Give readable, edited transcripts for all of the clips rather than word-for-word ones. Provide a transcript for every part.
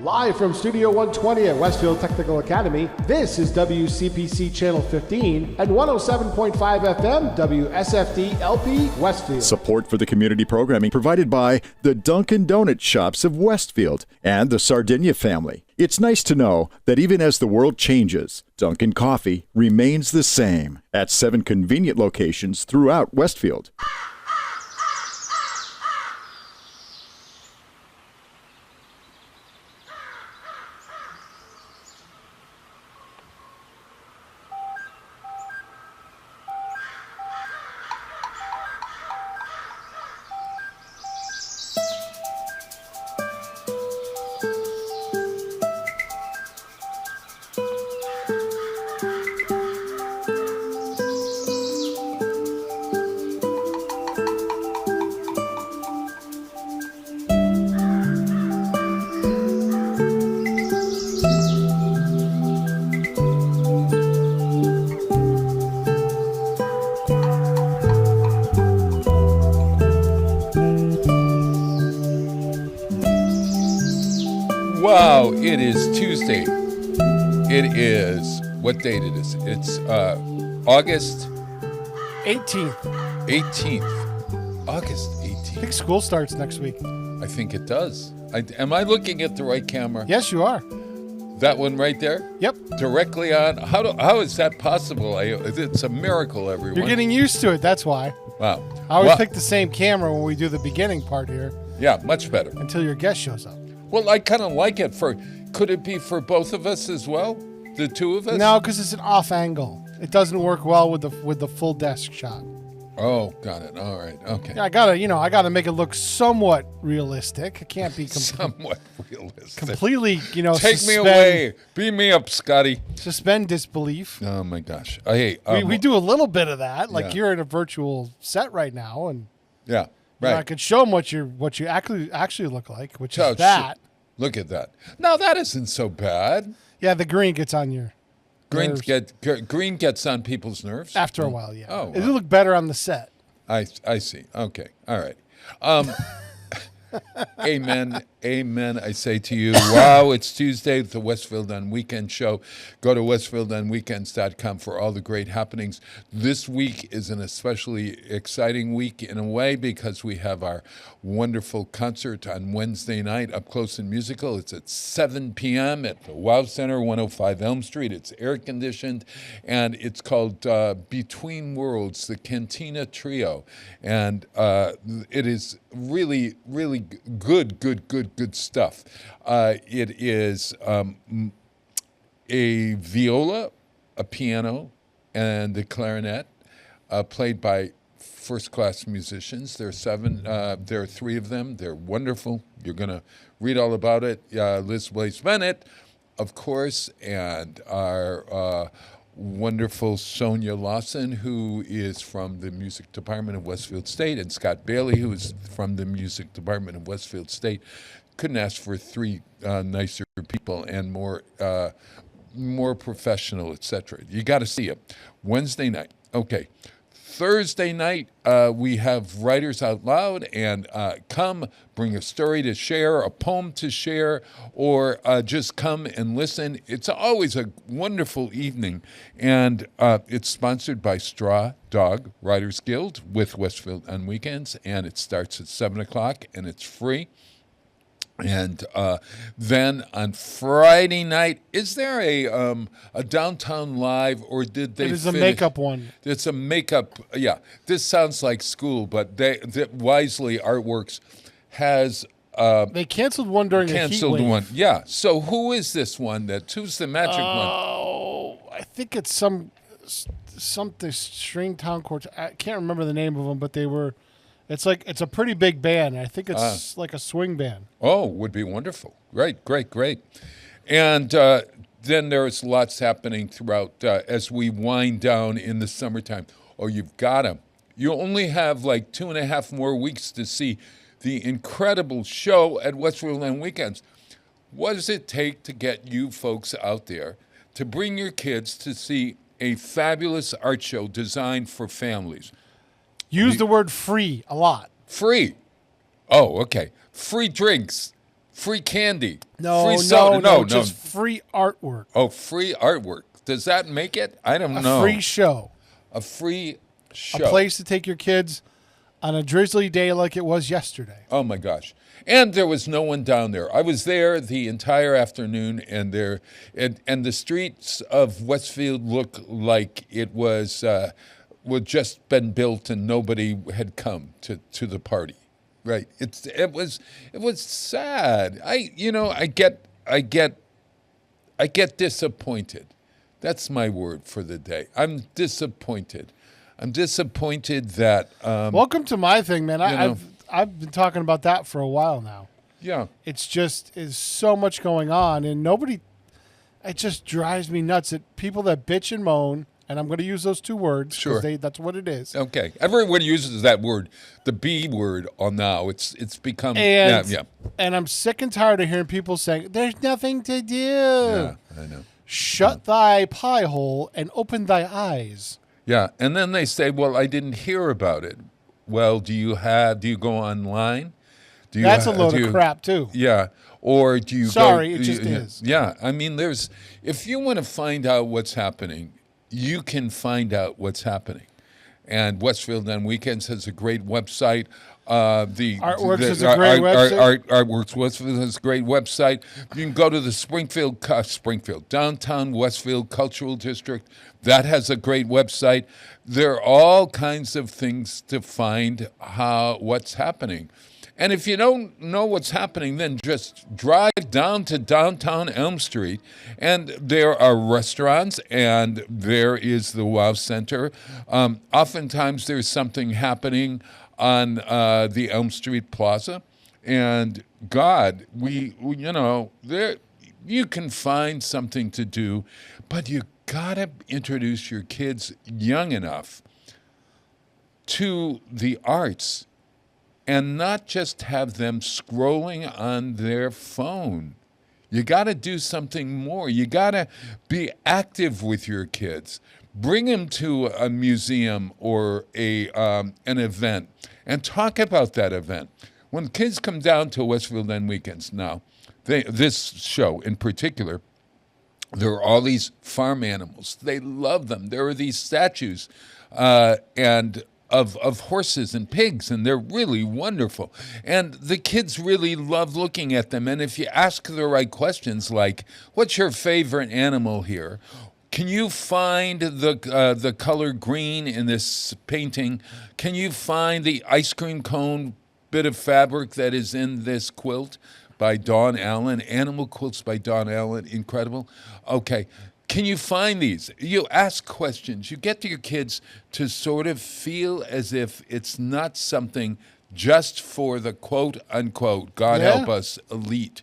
Live from Studio 120 at Westfield Technical Academy, this is WCPC Channel 15 and 107.5 FM WSFD-LP Westfield. Support for the community programming provided by the Dunkin' Donut Shops of Westfield and the Sardinia family. It's nice to know that even as the world changes, Dunkin' Coffee remains the same at 7 convenient locations throughout Westfield. Wow, it is Tuesday. It is, what date it is? It's August 18th. 18th. August 18th. I think school starts next week. I think it does. Am I looking at the right camera? Yes, you are. That one right there? Yep. Directly on? How is that possible? It's a miracle, everyone. You're getting used to it, that's why. Wow. I always pick the same camera when we do the beginning part here. Yeah, much better. Until your guest shows up. Well, I kind of like it could it be for both of us as well? The two of us? No, because it's an off angle. It doesn't work well with the full desk shot. Oh, got it. All right. Okay. Yeah, I gotta make it look somewhat realistic. It can't be somewhat realistic. Completely, Take me away. Beam me up, Scotty. Suspend disbelief. Oh my gosh. Hey, we do a little bit of that. Like you're in a virtual set right now, and yeah, right. I could show them what you actually look like, which is that. Look at that. No, that isn't so bad. Yeah, the green gets on your green gets on people's nerves after a while. Yeah. Oh, wow. It'll look better on the set. I see. Okay. All right. Amen. Amen. I say to you, wow, it's Tuesday, the Westfield on Weekend show. Go to westfieldonweekends.com for all the great happenings. This week is an especially exciting week in a way because we have our wonderful concert on Wednesday night, Up Close and Musical. It's at 7 p.m. at the Wow Center, 105 Elm Street. It's air-conditioned, and it's called Between Worlds, the Cantina Trio. And it is really, really good stuff. It is a viola, a piano, and a clarinet, played by first-class musicians. There are 3 of them. They're wonderful. You're going to read all about it. Liz Blaze Bennett, of course, and our wonderful Sonia Lawson, who is from the music department of Westfield State, and Scott Bailey, who is from the music department of Westfield State. Couldn't ask for 3 nicer people and more professional, etc. You got to see it. Wednesday night. Okay. Thursday night, we have Writers Out Loud, and come, bring a story to share, a poem to share, or just come and listen. It's always a wonderful evening, and it's sponsored by Straw Dog Writers Guild with Westfield on Weekends, and it starts at 7 o'clock, and it's free. And then on Friday night, is there a Downtown Live, or did they? It is a makeup one. It's a makeup. Yeah, this sounds like school, but Wisely Artworks has. They canceled one during the heat wave. Yeah. So who is this one? Who's the magic one? Oh, I think it's something String Town Quartet. I can't remember the name of them, but they were. It's a pretty big band. I think it's like a swing band. Oh, would be wonderful. Great. And then there's lots happening throughout as we wind down in the summertime. Oh, you've got them. You only have like 2.5 more weeks to see the incredible show at Westfield on Weekends. What does it take to get you folks out there to bring your kids to see a fabulous art show designed for families? Use the word free a lot. Free. Oh, okay. Free drinks. Free candy. No, free no, soda. no, just free artwork. Oh, free artwork. Does that make it? I don't know. A free show. A free show. A place to take your kids on a drizzly day like it was yesterday. Oh my gosh. And there was no one down there. I was there the entire afternoon, and the streets of Westfield look like it was just been built and nobody had come to the party. Right. It was sad. I get disappointed. That's my word for the day. I'm disappointed. I'm disappointed that. Welcome to my thing, man. I've been talking about that for a while now. Yeah. It's so much going on, and nobody. It just drives me nuts that people that bitch and moan, and I'm going to use those two words because that's what it is. Okay. Everyone uses that word, the B word, on now. It's become. And, yeah. And I'm sick and tired of hearing people saying there's nothing to do. Yeah, I know. Shut thy pie hole and open thy eyes. Yeah, and then they say, "Well, I didn't hear about it." Well, do you go online? That's a load of crap too. Yeah, or do you? Sorry, it just is. Yeah, I mean, if you want to find out what's happening, you can find out what's happening. And Westfield on Weekends has a great website. Artworks is a great website. Artworks Westfield has a great website. You can go to the Springfield Downtown Westfield Cultural District. That has a great website. There are all kinds of things to find what's happening. And if you don't know what's happening, then just drive down to downtown Elm Street, and there are restaurants, and there is the Wow Center. Oftentimes there's something happening on the Elm Street Plaza, and God, there you can find something to do, but you gotta introduce your kids young enough to the arts and not just have them scrolling on their phone. You got to do something more. You got to be active with your kids. Bring them to a museum or an event and talk about that event. When kids come down to Westfield on Weekends now, this show in particular, there are all these farm animals. They love them. There are these statues and of horses and pigs, and they're really wonderful. And the kids really love looking at them. And if you ask the right questions, like, what's your favorite animal here? Can you find the color green in this painting? Can you find the ice cream cone bit of fabric that is in this quilt by Dawn Allen? Animal Quilts by Dawn Allen, incredible. Okay. Can you find these? You ask questions. You get to your kids to sort of feel as if it's not something just for the quote unquote, God help us, elite.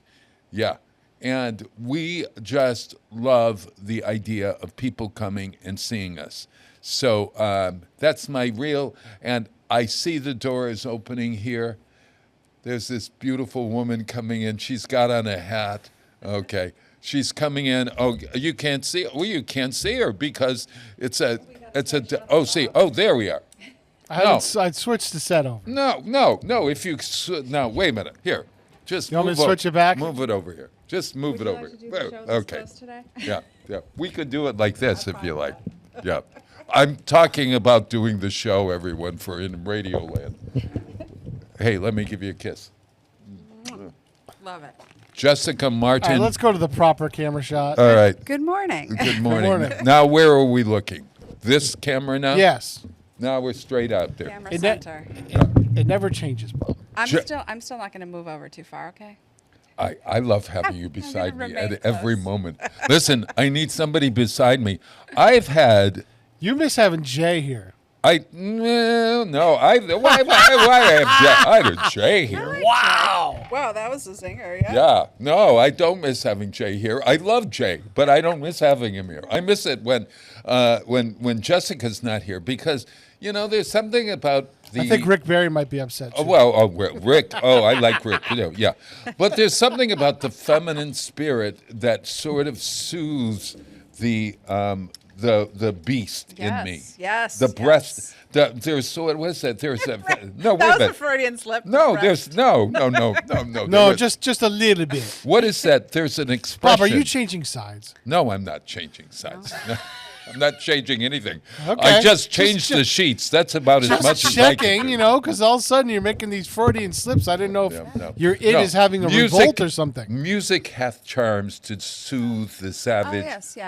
Yeah. And we just love the idea of people coming and seeing us. So that's my real, and I see the door is opening here. There's this beautiful woman coming in. She's got on a hat. Okay. She's coming in. Oh, you can't see. Well, you can't see her because there we are. I'd switch the set over. No. If you now wait a minute. Here, just you want me to switch it back? Move it over here. Just move it over. Okay. Today? Yeah. We could do it like this if you like. Yeah. I'm talking about doing the show, everyone, for in Radio Land. Hey, let me give you a kiss. Love it. Jessica Martin. All right, let's go to the proper camera shot. All right. Good morning. Good morning. Good morning. Now, where are we looking? This camera now? Yes. Now we're straight out there. Camera center. It never changes, Bob. I'm still not going to move over too far, okay? I love having you beside me remain at every close. moment. Listen, I need somebody beside me. I've had... You miss having Jay here. Why I have Jay here. Wow. Wow, that was a zinger, yeah? Yeah, no, I don't miss having Jay here. I love Jay, but I don't miss having him here. I miss it when Jessica's not here because, there's something about I think Rick Barry might be upset. Too. Rick. Oh, I like Rick. Yeah. But there's something about the feminine spirit that sort of soothes the the beast in me. Yes. The breast. There's so what was that? There's a no. That Wait a was a minute. Freudian slip. No, breast. there's no. No, just a little bit. What is that? There's an expression. Bob, are you changing sides? No, I'm not changing sides. No. I'm not changing anything. Okay. I just changed the sheets. That's about as much as I can Checking, do. because all of a sudden you're making these Freudian slips. I didn't know if No. your id is having a revolt or something. Music hath charms to soothe the savage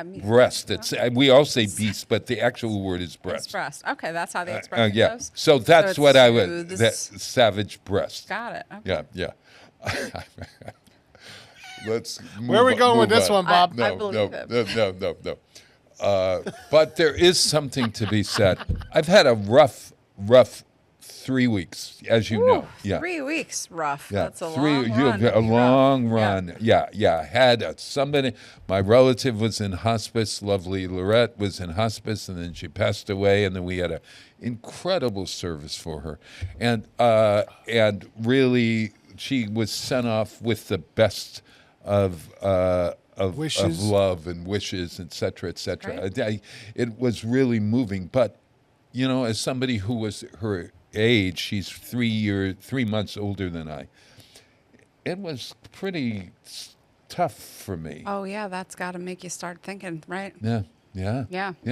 music. breast. It's, we all say beast, but the actual word is breast. It's breast. Okay, that's how the expression Yeah. goes. So that's it's what I would. soothes- That savage breast. Got it. Okay. Yeah. Let's. Where are we going with this one, Bob? I believe him. No. But there is something to be said. I've had a rough 3 weeks, as you know. Yeah. 3 weeks, rough. Yeah, That's a long run. A long Rough. run. Yeah. Had somebody. My relative was in hospice. Lovely Lorette was in hospice, and then she passed away. And then we had an incredible service for her, and really she was sent off with the best of Wishes. love and wishes, et cetera, et cetera. Right. It was really moving. But as somebody who was her age, she's 3 months older than I. It was pretty tough for me. Oh, yeah, that's got to make you start thinking, right? Yeah. And Oh,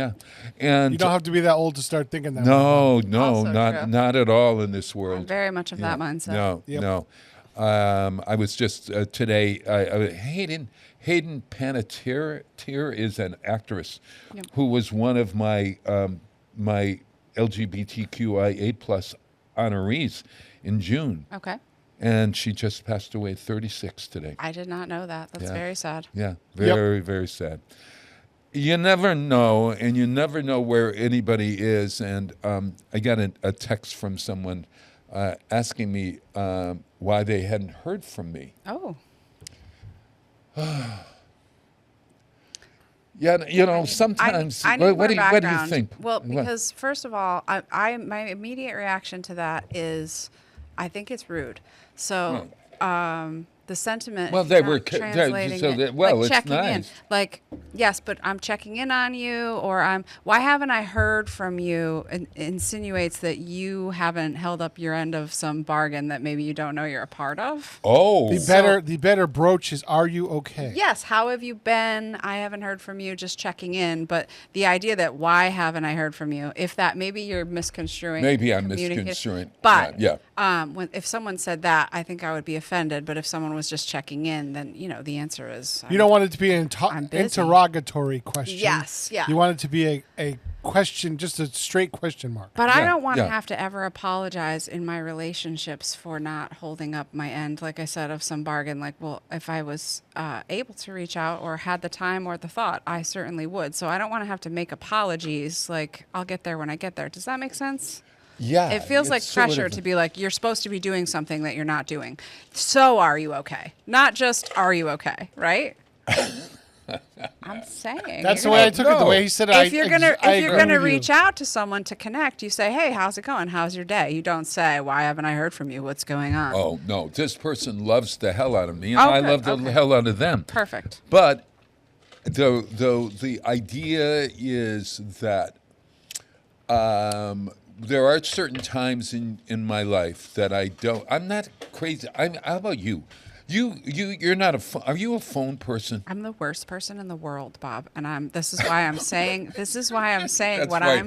Oh, You don't have to be that old to start thinking that. no, Also true. not at all in this I'm world. very much of that mindset. No, Yep. no. I was just today. Hayden Panettiere is an actress who was one of my my LGBTQIA+ honorees in June, Okay. and she just passed away at 36 today. I did not know that. That's Yeah. very sad. Yeah, very sad. You never know, and you never know where anybody is. And I got a text from someone asking me why they hadn't heard from me. Oh. Yeah, sometimes. I need what do more you background. think? Well, What? because first of all, my immediate reaction to that is, I think it's rude. So, the sentiment. Well, if they you're were not ca- translating so it, that- well, like it's checking in. nice. Like, yes, but I'm checking in on you, or why haven't I heard from you? Insinuates that you haven't held up your end of some bargain that maybe you don't know you're a part of. Oh, The better broach is, are you okay? Yes, how have you been? I haven't heard from you, just checking in. But the idea that why haven't I heard from you? If that maybe you're misconstruing. Maybe I'm communication. misconstruing. But Yeah. if someone said that, I think I would be offended. But if someone was just checking in, then the answer is You don't want it to be an I'm busy. interrogatory question. Yes, yeah. You want it to be a question, just a straight question mark. But I Yeah, don't want to yeah. have to ever apologize in my relationships for not holding up my end, like I said, of some bargain. Like, well, if I was able to reach out or had the time or the thought, I certainly would. So I don't want to have to make apologies. Like, I'll get there when I get there. Does that make sense? yeah. It feels like it's sort pressure of- to be like, you're supposed to be doing something that you're not doing. So are you okay? Not just are you okay, right? I'm saying. That's the you're way I gonna- took it. The way he said it. if you're gonna I if you're agree gonna with you. reach out to someone to connect, you say, "Hey, how's it going? How's your day?" You don't say, "Why haven't I heard from you? What's going on?" Oh no, this person loves the hell out of me, and Oh, I good, love the okay. hell out of them. Perfect. But the idea is that there are certain times in my life that I'm not crazy. How about you? You're not are you a phone person? I'm the worst person in the world, Bob, and this is why I'm saying what why, I'm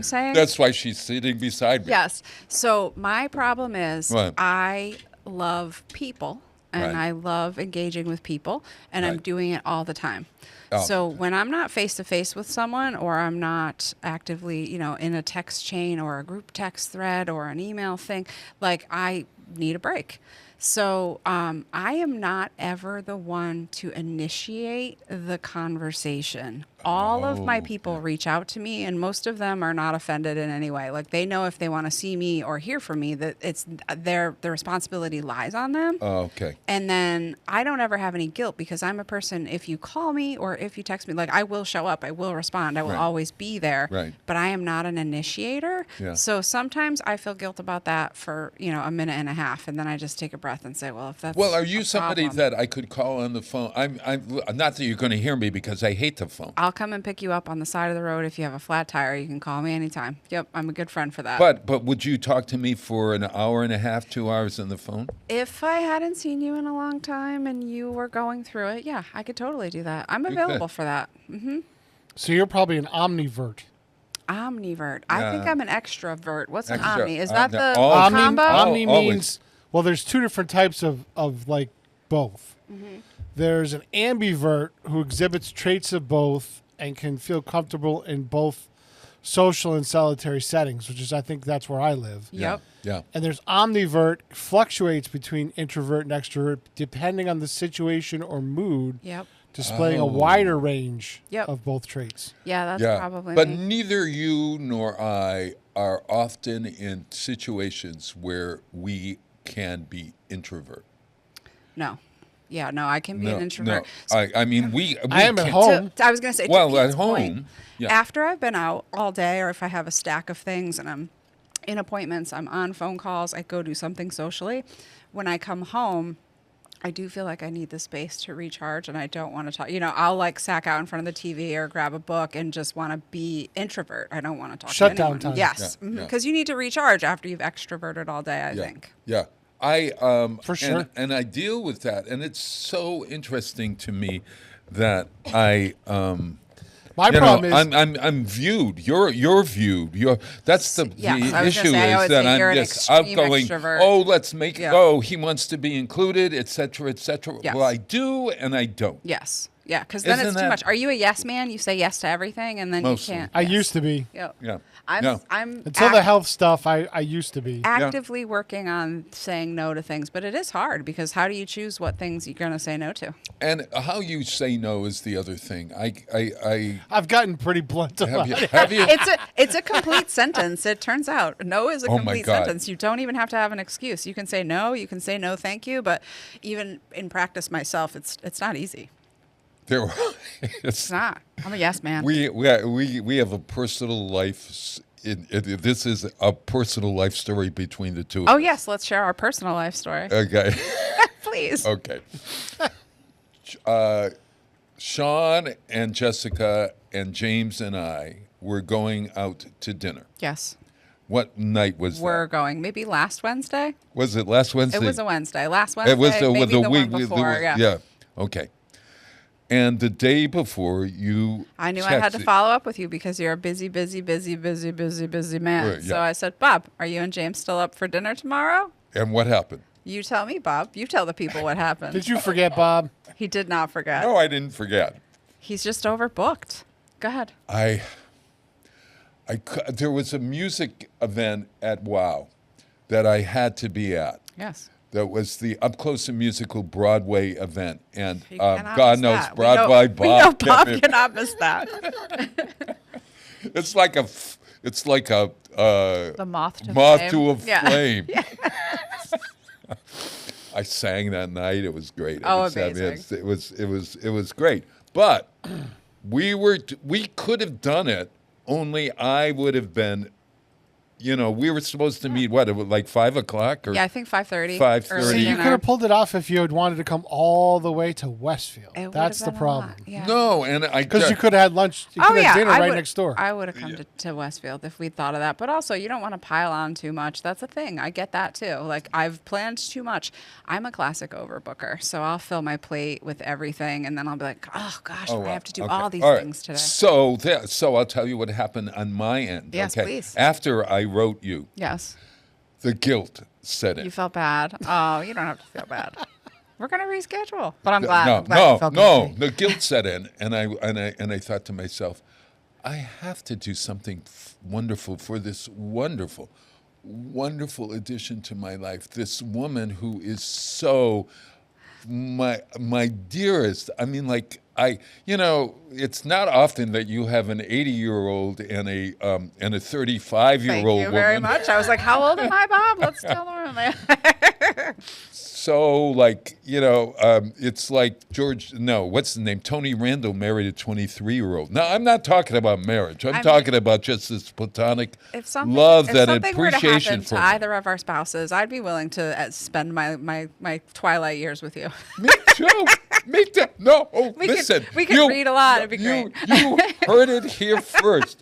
saying. That's why she's sitting beside me. Yes. So my problem is What? I love people and Right. I love engaging with people and I'm Right. doing it all the time. Oh. So when I'm not face to face with someone or I'm not actively, in a text chain or a group text thread or an email thing, like I need a break. So I am not ever the one to initiate the conversation. All of my people reach out to me, and most of them are not offended in any way. Like they know if they want to see me or hear from me, that it's the responsibility lies on them. Oh, okay. And then I don't ever have any guilt because I'm a person, if you call me or if you text me, like I will show up, I will respond, I will Right. always be there. Right. But I am not an initiator. Yeah. So sometimes I feel guilt about that for, a minute and a half. And then I just take a breath and say, well, if that's Well, are you a somebody problem, that I could call on the phone? I'm not that you're going to hear me because I hate the phone. I'll come and pick you up on the side of the road. If you have a flat tire, you can call me anytime. Yep, I'm a good friend for that. But would you talk to me for an hour and a half, 2 hours on the phone? If I hadn't seen you in a long time and you were going through it, yeah, I could totally do that. I'm available for that. Mm-hmm. So you're probably an omnivert. Omnivert. I think I'm an extrovert. What's an Extra- omni? Is that the Omni- combo? Omni always. means, well, there's two different types of like both. Mm-hmm. There's an ambivert who exhibits traits of both and can feel comfortable in both social and solitary settings, which is, I think that's where I live. Yep. Yeah. And there's omnivert, fluctuates between introvert and extrovert depending on the situation or mood, Yep. displaying a wider range Yep. of both traits. Yeah, that's Yeah. probably But me. neither you nor I are often in situations where we can be introvert. No. Yeah, no, I can be an introvert. No. I mean, we I am at can't- home. I was going to say, to Well, Pete's at home, point, yeah. after I've been out all day, or if I have a stack of things and I'm in appointments, I'm on phone calls, I go do something socially. When I come home, I do feel like I need the space to recharge, and I don't want to talk. You know, I'll like sack out in front of the TV or grab a book and just want to be introvert. I don't want to talk to Shutdown anyone. time. Yes, Yeah, yeah. because you need to recharge after you've extroverted all day, I think. Yeah. I For sure. and I deal with that, and it's so interesting to me that I My you problem know, is I'm viewed. You're viewed. That's the Yes, I was gonna issue say, I is always that say you're I'm an just extreme outgoing. extrovert. Oh, let's make Yeah. Oh, he wants to be included, etc., etc. Yes. Well, I do and I don't. Yes. Yeah, because then Isn't it's too that- much. Are you a yes man? You say yes to everything, and then Mostly. you can't. I yes. used to be. Yep. Yeah. I'm. No. I'm Until the health stuff, I used to be. actively working on saying no to things, but it is hard because how do you choose what things you're going to say no to? And how you say no is the other thing. I I've gotten pretty blunt about it. have you It's a complete sentence. It turns out no is a Oh my complete God. sentence. You don't even have to have an excuse. You can say no. You can say no, thank you. But even in practice myself, it's not easy. there It's it's not. I'm a yes man. we have a personal life. This is a personal life story between the two of Oh us. yes, let's share our personal life story, Okay. please. Okay. Sean and Jessica and James and I were going out to dinner. Yes, What night was we're that? going. Maybe last Wednesday. Was it last Wednesday? It was a Wednesday. Last Wednesday. It was maybe the the week one before. yeah. Okay. And the day before, you I knew I had to texted- follow up with you because you're a busy man. Right, So yeah. I said, Bob, are you and James still up for dinner tomorrow? And what happened? You tell me, Bob. You tell the people what happened. Did you forget, Bob? He did not forget. No, I didn't forget. He's just overbooked. Go ahead. There was a music event at WOW that I had to be at. Yes. That was the Up Close and Musical Broadway event, and You cannot God miss knows that. Broadway We know Bob. Bob cannot miss that. It's like a The moth to moth flame. to a Yeah. flame. I sang that night. It was great. Oh, I mean, amazing. it was great. But we could have done it. Only I would have been. You know, we were supposed to meet like 5 o'clock or Yeah, I think 5:30. 5:30. early See, you dinner. could have pulled it off if you had wanted to come all the way to Westfield. It would That's have the been a problem. lot, yeah. No, and I Because you could have had lunch. You Oh could yeah, have dinner I right would, next door. I would have come to Westfield if we'd thought of that. But also, you don't want to pile on too much. That's a thing. I get that too. Like I've planned too much. I'm a classic overbooker, so I'll fill my plate with everything, and then I'll be like, oh gosh, I have to do okay. all these right. things today. So I'll tell you what happened on my end. Yes, okay? please. After I wrote you, Yes, the guilt set in. you felt bad. Oh, you don't have to feel bad. We're gonna reschedule. But I'm glad. I'm glad No, you felt no, guilty. the guilt set in, and I thought to myself, I have to do something wonderful for this wonderful addition to my life. This woman who is so my dearest. I mean, like it's not often that you have an 80-year-old and a 35-year-old Thank woman. you very much. I was like, how old am I, Bob? Let's tell the room. So, it's like what's the name? Tony Randall married a 23-year-old. Now, I'm not talking about marriage. I'm talking about just this platonic love and something were to appreciation happen for to her. either of our spouses, I'd be willing to spend my twilight years with you. Me too. Me too. No, listen. We could read a lot. It'd be great. You heard it here first.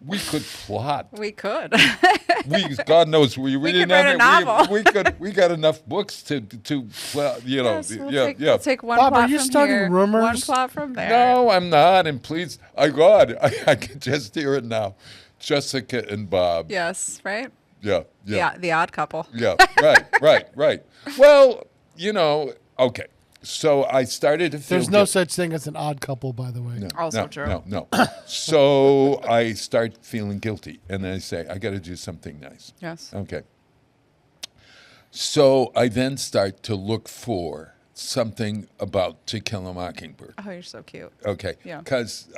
We could plot. We could. God knows we really could write a novel. We got enough books to well, you know. Yes, we'll take one Bob, plot are you from starting here, rumors? one plot from there. No, I'm not. And please, God, I can just hear it now. Jessica and Bob. Yes, right? Yeah. The odd couple. Yeah, right. Well, okay. So I started to feel There's no such thing as an odd couple, by the way. Also true. No. So I start feeling guilty, and then I say, I got to do something nice. Yes. Okay. So I then start to look for something about To Kill a Mockingbird. Oh, you're so cute. Okay. Yeah. Because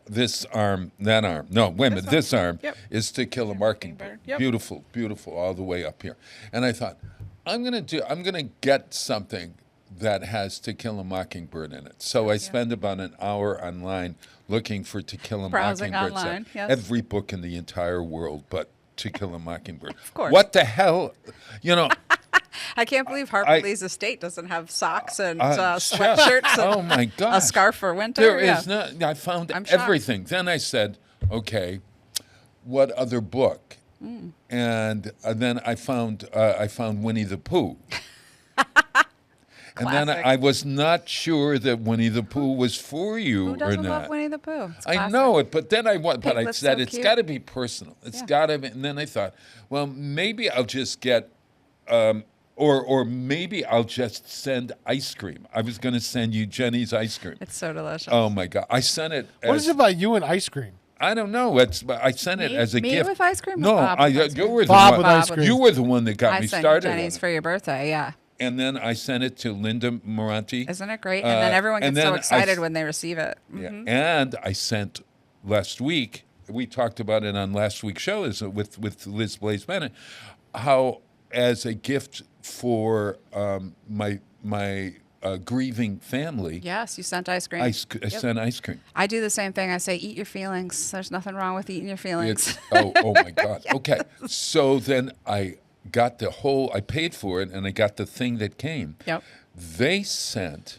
this arm, that arm. No, wait a minute. This arm is To Kill a Mockingbird. Yep. Beautiful, all the way up here. And I thought, I'm gonna get something that has To Kill a Mockingbird in it. So I spend about an hour online looking for To Kill a Browsing Mockingbird. online, yes. Every book in the entire world but To Kill a Mockingbird. Of course. What the hell? I can't believe Harper Lee's estate doesn't have socks and sweatshirts and oh my God. a scarf for winter. There is not. I found I'm shocked. everything. Then I said, okay, what other book? And then I found Winnie the Pooh. And then Classic. I was not sure that Winnie the Pooh was for you Who or doesn't not. love Winnie the Pooh? It's I classic. know it, but then I said so it's cute. got to be personal. It's got to be. And then I thought, well, maybe I'll just get, or maybe I'll just send ice cream. I was going to send you Jenny's ice cream. It's so delicious. Oh my God! I sent it. What is it about you and ice cream? I don't know. I sent it as a Me gift. with ice cream or No, Bob with ice you cream? were the Bob one. with ice cream. You were the one that got I me sent started. Jenny's on it. for your birthday, yeah. And then I sent it to Linda Moranti. Isn't it great? And then everyone and gets so then excited when they receive it. Yeah. And I sent last week. We talked about it on last week's show with Liz Blaze Bennett. How as a gift for my grieving family. Yes, you sent ice cream. I sent ice cream. I do the same thing. I say, eat your feelings. There's nothing wrong with eating your feelings. Oh my God. Yes. Okay. So then I got I paid for it and I got the thing that came. Yep. They sent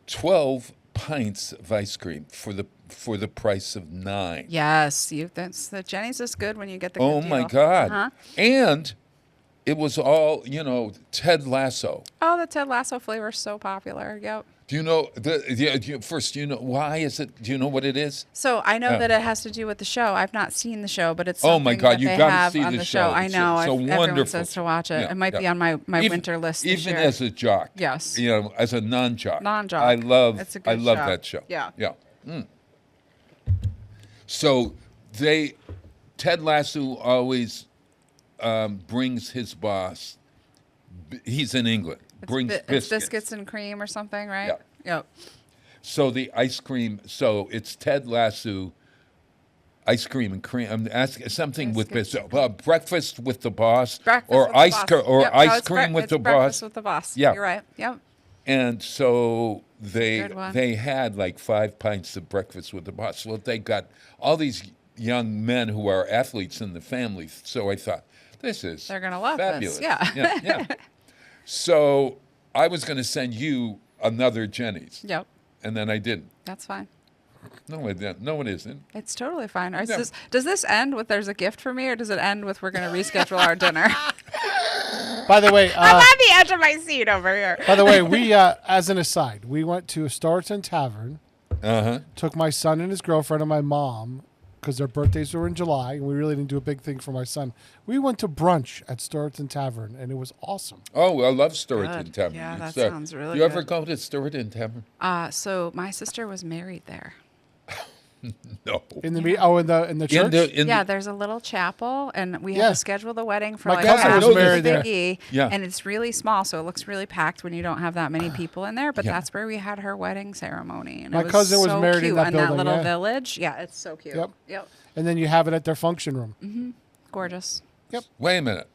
12 pints of ice cream for the price of 9. Yes, Jenny's is good when you get the Oh good my deal. God. Uh-huh. And it was all, Ted Lasso. Oh, the Ted Lasso flavor is so popular. Yep. Do you know why is it? Do you know what it is? So I know that it has to do with the show. I've not seen the show, but it's Oh something my God, that you they gotta have see on the the show. I It's know. so Everyone wonderful. says to watch it. Yeah, It might be on my winter list this Even year. as a jock. Yes. As a non-jock. Non-jock. I love It's a good show. that show. Yeah. Yeah. So Ted Lasso always brings his boss. He's in England. Brings It's biscuits and cream or something, right? Yeah. Yep. So the ice cream. So it's Ted Lasso. Ice cream and cream. I'm asking something with breakfast with the boss, ice cream with the boss. Breakfast with the boss. Yeah, You're right. Yep. And so good one. they had like 5 pints of breakfast with the boss. Well, they got all these young men who are athletes in the family. So I thought, they're gonna love fabulous. this. Yeah. yeah. So I was going to send you another Jenny's. Yep. And then I didn't. That's fine. No, it isn't. It's totally fine. Does this end with there's a gift for me, or does it end with we're going to reschedule our dinner? By the way, I'm at the edge of my seat over here. by the way, we as an aside, we went to a Storyton Tavern. Took my son and his girlfriend and my mom because their birthdays were in July, and we really didn't do a big thing for my son. We went to brunch at Storyton Tavern, and it was awesome. Oh, I love Storyton Good. Tavern. Yeah, that It's, sounds really You ever good. go to Storyton Tavern? So my sister was married there. No. In the church. There's a little chapel, and we Yeah. had to schedule the wedding for My like cousin half was of married the there. biggie, Yeah. and it's really small, so it looks really packed when you don't have that many people in there. But Yeah. that's where we had her wedding ceremony, and My it was cousin was so married in cute that in building, that little yeah. village. Yeah, it's so cute. Yep. And then you have it at their function room. Gorgeous. Wait a minute.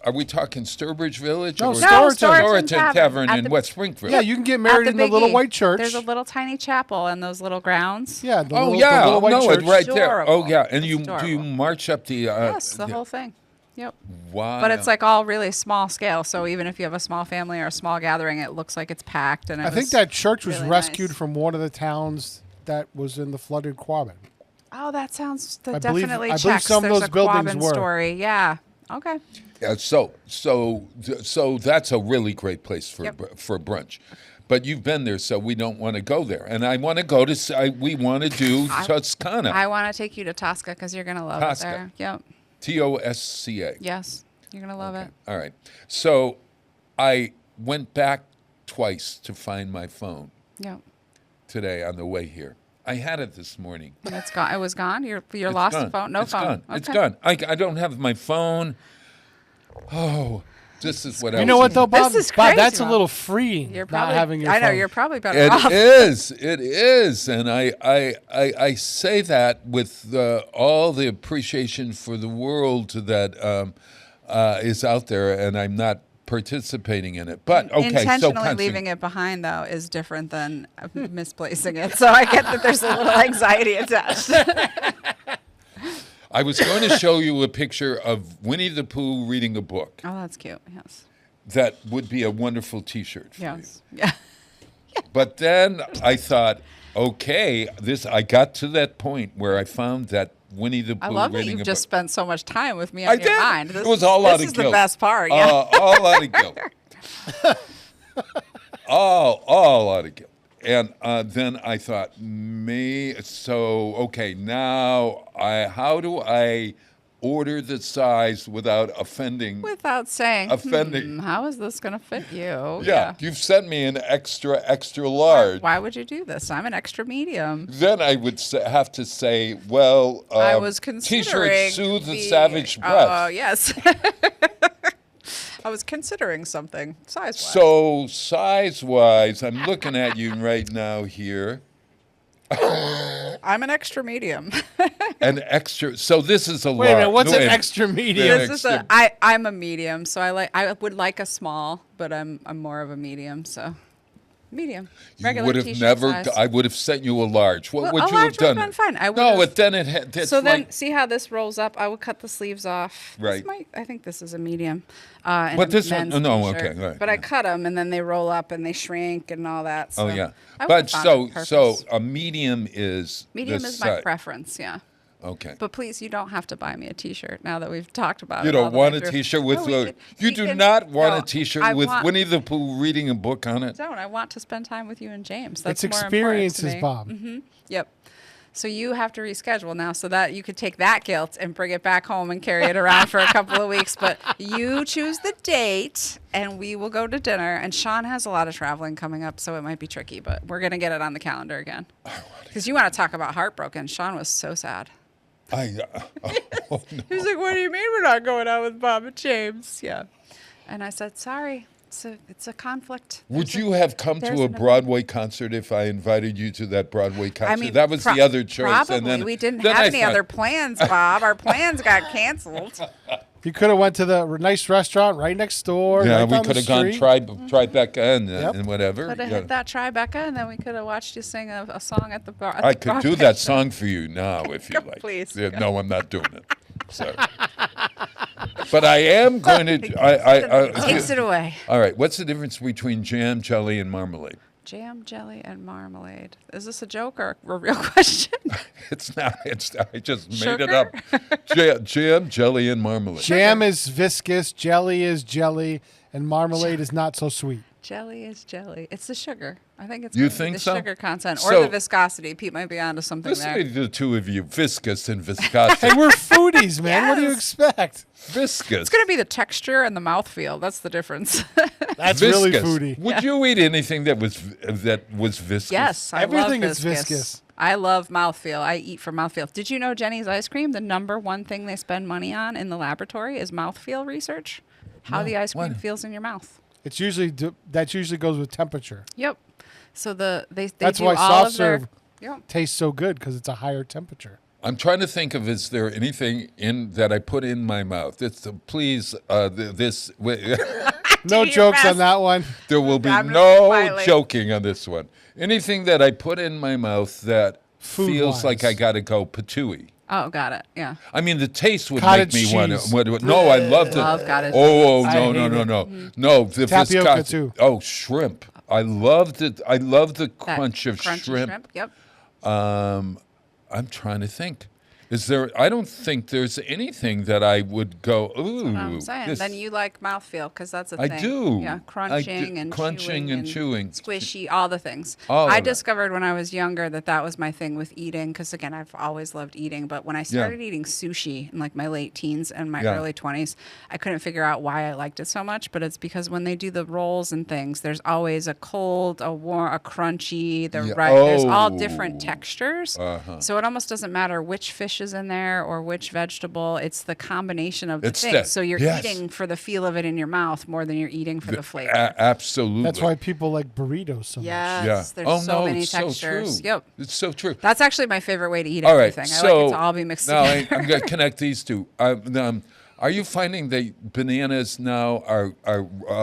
Are we talking Sturbridge Village? No, or Storyton Tavern At in the- West Springfield? Yeah, you can get married At in the little Biggie, white church. There's a little tiny chapel in those little grounds. Yeah. The Oh, little, yeah. The little white No, church. it's right there. Oh, Adorable. yeah. And It's do you adorable. march up the... Yes, the whole thing. Yep. Wow. But it's like all really small scale. So even if you have a small family or a small gathering, it looks like it's packed. And I think that church was really rescued nice. from one of the towns that was in the flooded Quabbin. Oh, that sounds I definitely believe checks. some of There's those a buildings Quabbin were. story. Yeah. Okay. Yeah, so that's a really great place for for brunch. But you've been there, so we don't want to go there. And I want to go to. We want to do Toscana. I want to take you to Tosca because you're gonna love Tosca. it there. Yep. Tosca. Yes, you're gonna love it. All right. So I went back twice to find my phone Yep. today on the way here. I had it this morning. And it's gone. It was gone. You're It's lost gone. the phone. No It's phone. Gone. It's gone. I don't have my phone. Oh, this is what I You know what though, Bob? This is Bob, crazy, that's a Bob. little freeing. You're not probably. having your I know phone. you're probably better It off. is. It is, and I say that with all the appreciation for the world that is out there, and I'm not participating in it. But okay, Intentionally leaving it behind though is different than misplacing it. So I get that there's a little anxiety attached. I was going to show you a picture of Winnie the Pooh reading a book. Oh, that's cute. Yes. That would be a wonderful T-shirt for Yes. Yeah. you. But then I thought, okay, I got to that point where I found that Winnie the Pooh I love that reading you've a just book. spent so much time with me I on your did. mind. It was all out of This is guilt. the best part. Yeah. All out of guilt. all out of guilt. And then I thought, okay, now how do I order the size without offending? Without saying, Offending. how is this going to fit you? Yeah, you've sent me an extra large. Why would you do this? I'm an extra medium. Then I would have to say, well, I was considering T-shirt soothe the savage breath. Oh, yes. I was considering something size-wise. So size-wise, I'm looking at you right now here. I'm an extra medium. An extra. So this is a large. Wait a minute, what's No, an wait. extra medium? This is I'm a medium, so I would like a small, but I'm more of a medium, so medium. You Regular would have t-shirt never. size. I would have sent you a large. What Well, would a you large have done? would have been fine. I would No, have- but then it had. It's So then, like, see how this rolls up? I would cut the sleeves off. Right. I think this is a medium. And But a this one- men's no, t-shirt. okay, right, But I yeah. cut them, and then they roll up, and they shrink, and all that. So oh yeah. I would But have found a so purpose. a medium is. medium the is my size. preference. Yeah. Okay. But please, you don't have to buy me a T-shirt now that we've talked about You it. all don't the want way a through. T-shirt with. No, You we do can- not want no, a T-shirt I with want- Winnie the Pooh reading a book on it. I want to spend time with you and James. That's It's more important to experiences, me. Bob. Yep. So you have to reschedule now so that you could take that guilt and bring it back home and carry it around for a couple of weeks. But you choose the date and we will go to dinner. And Sean has a lot of traveling coming up, so it might be tricky, but we're going to get it on the calendar again. Because you want to talk about heartbroken. Sean was so sad. Oh, no. He's like, what do you mean we're not going out with Bob and James? Yeah. And I said, sorry. It's a conflict. Would you have come there's to a an- Broadway concert if I invited you to that Broadway concert? I mean, that was the other choice. Probably. And then We didn't then have I any thought, other plans, Bob. Our plans got canceled. You could have went to the nice restaurant right next door. Yeah, right we down could the have gone street. Tribeca and, Yep. and whatever. Could have Yeah. hit that Tribeca, and then we could have watched you sing a song at the bar. I could do that song for you now if you like. Please. Yeah, no, I'm not doing it. Sorry. But I am going to. Takes it away. All right. What's the difference between jam, jelly, and marmalade? Jam, jelly, and marmalade. Is this a joke or a real question? It's not. I just made it Sugar? up. Jam, jelly, and marmalade. Jam is viscous, jelly is jelly, and marmalade is not so sweet. Jelly is jelly. It's the sugar. I think it's You gonna be think the so? sugar content or So- the viscosity. Pete might be onto something Listen there. to the two of you, viscous and viscosity. Hey, we're foodies, man. What do you Yes. expect? Viscous. It's going to be the texture and the mouthfeel. That's the difference. That's Viscous. really foodie. Would you eat anything that was viscous? Yes, I Everything love is viscous. I love mouthfeel. I eat for mouthfeel. Did you know Jenny's ice cream, the number one thing they spend money on in the laboratory is mouthfeel research? How the ice cream why? feels in your mouth. It's usually that usually goes with temperature. Yep. So they That's do why all soft of their, serve Yep. tastes so good because it's a higher temperature. I'm trying to think of, is there anything in that I put in my mouth? Please, this No your jokes best. on that one. there will be I'm gonna no quietly- joking on this one. Anything that I put in my mouth that feels like I Food-wise. got to go patooey. Oh, got it. Yeah. I mean, the taste would Cottage make me want cheese. to. No, I love the. Love cottage Oh, I no, no, hate no, it. no, no. The Tapioca, viscosity. too. Oh, shrimp. I love the. I love the That crunch of crunchy shrimp. Yep. I'm trying to think. Is there? I don't think there's anything that I would go. Ooh, I'm saying. this- Then you like mouthfeel because that's a I thing. do. Yeah, I do. crunching and Crunching and chewing. squishy, all the things. All I of it. discovered when I was younger that was my thing with eating because again I've always loved eating. But when I started eating sushi in like my late teens and my Yeah. early 20s, I couldn't figure out why I liked it so much. But it's because when they do the rolls and things, there's always a cold, a warm, a crunchy. Yeah. There's all Oh. different textures. Uh-huh. So it almost doesn't matter which fish is in there or which vegetable. It's the combination of the It's things. that- So you're yes. eating for the feel of it in your mouth more than you're eating for the flavor. Absolutely. That's why people like burritos so much. Yes, Yeah. there's Oh so no, many it's textures. so true. Yep. It's so true. That's actually my favorite way to eat All right, everything. I so like it to all be mixed now together. I'm going to connect these two. Are you finding that bananas now are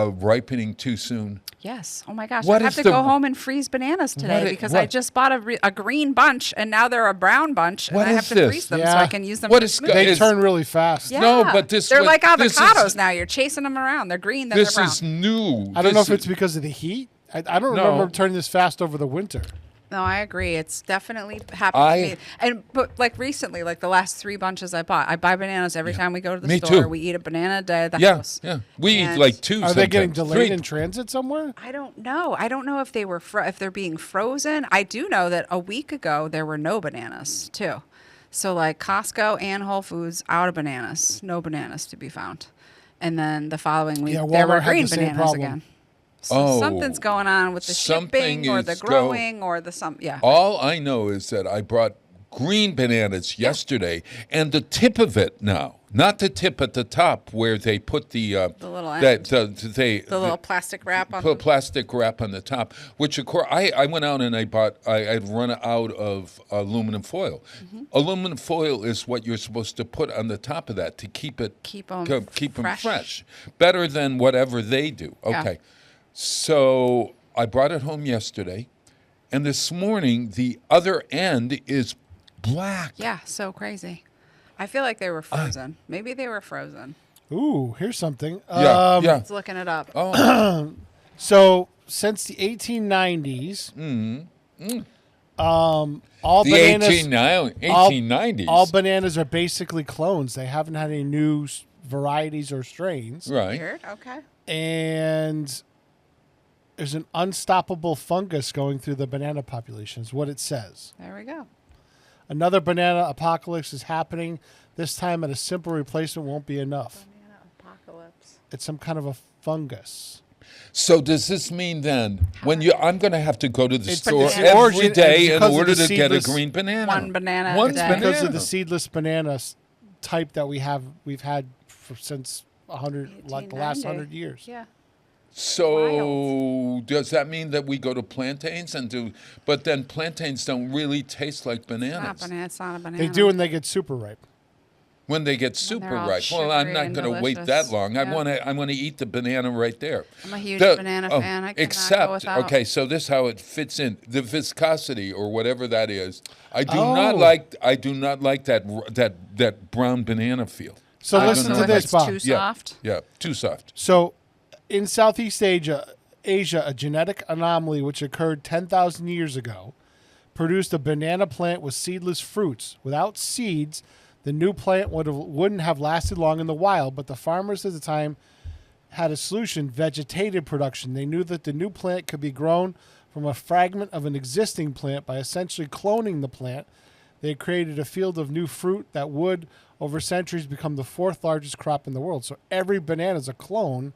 ripening too soon? Yes. Oh my gosh. What I have is to the- go home and freeze bananas today What i- because I what- just bought a green bunch and now they're a brown bunch and What I have is to this? freeze them so Yeah. I can use them What for is- smoothies. They Is- turn really fast. Yeah. No, but this they're was- like this avocados is- now. You're chasing them around. They're green, then they're This brown. is new. I don't know if This it's because of the heat. I don't No. remember turning this fast over the winter. No, I agree. It's definitely happened to me. But like recently, like the last 3 bunches I bought, I buy bananas every time we go to the Me store. too. We eat a banana a day at the Yeah, house. yeah. We eat And like 2 Are they getting sometimes, delayed 3. in transit somewhere? I don't know. I don't know if they were if they're being frozen. I do know that a week ago there were no bananas too. So like Costco and Whole Foods out of bananas, no bananas to be found. And then the following week Yeah, there were Walmart had green the same bananas problem. again. So Oh, something's going on with the something shipping or the is growing or the yeah. All I know is that I brought green bananas yesterday, and the tip of it now, not the tip at the top where they put the little that end. they The little plastic wrap on put plastic wrap on the top, which of course I went out and I'd run out of aluminum foil. Mm-hmm. Aluminum foil is what you're supposed to put on the top of that to keep it Keep 'em keep 'em fresh. fresh, better than whatever they do. Yeah. Okay, so I brought it home yesterday, and this morning the other end is black. Yeah, so crazy. I feel like they were frozen. Maybe they were frozen. Ooh, here's something. Yeah, yeah. Let's looking it up. Oh, So since the 1890s, all the bananas, 1890s. all bananas are basically clones. They haven't had any new varieties or strains. right. Weird. Okay. And there's an unstoppable fungus going through the banana population, is what it says. There we go. Another banana apocalypse is happening. This time, a simple replacement won't be enough. Banana apocalypse. It's some kind of a fungus. So does this mean then I'm going to have to go to the It's store banana. every Origin- day in because of order the to get a seedless- green banana? One banana One a day. banana. Because of the seedless banana type that we've had since 100, like the last 100 years. Yeah. So does that mean that we go to plantains but then plantains don't really taste like It's not bananas banana. It's not a banana. They do when they get super ripe. when they get super all ripe? Well, I'm sugary not and going to wait that delicious. long. Yeah. I want to eat the banana right there. I'm a huge banana fan. I cannot except go without. okay, so this is how it fits in the viscosity or whatever that is. I do Oh. not like that brown banana feel. So I listen don't to know. this, It's Bob. too Yeah. soft. Yeah, too soft. So, in Southeast Asia, a genetic anomaly which occurred 10,000 years ago produced a banana plant with seedless fruits. Without seeds, the new plant wouldn't have lasted long in the wild, but the farmers at the time had a solution: vegetative production. They knew that the new plant could be grown from a fragment of an existing plant by essentially cloning the plant. They created a field of new fruit that would, over centuries, become the 4th largest crop in the world. So every banana is a clone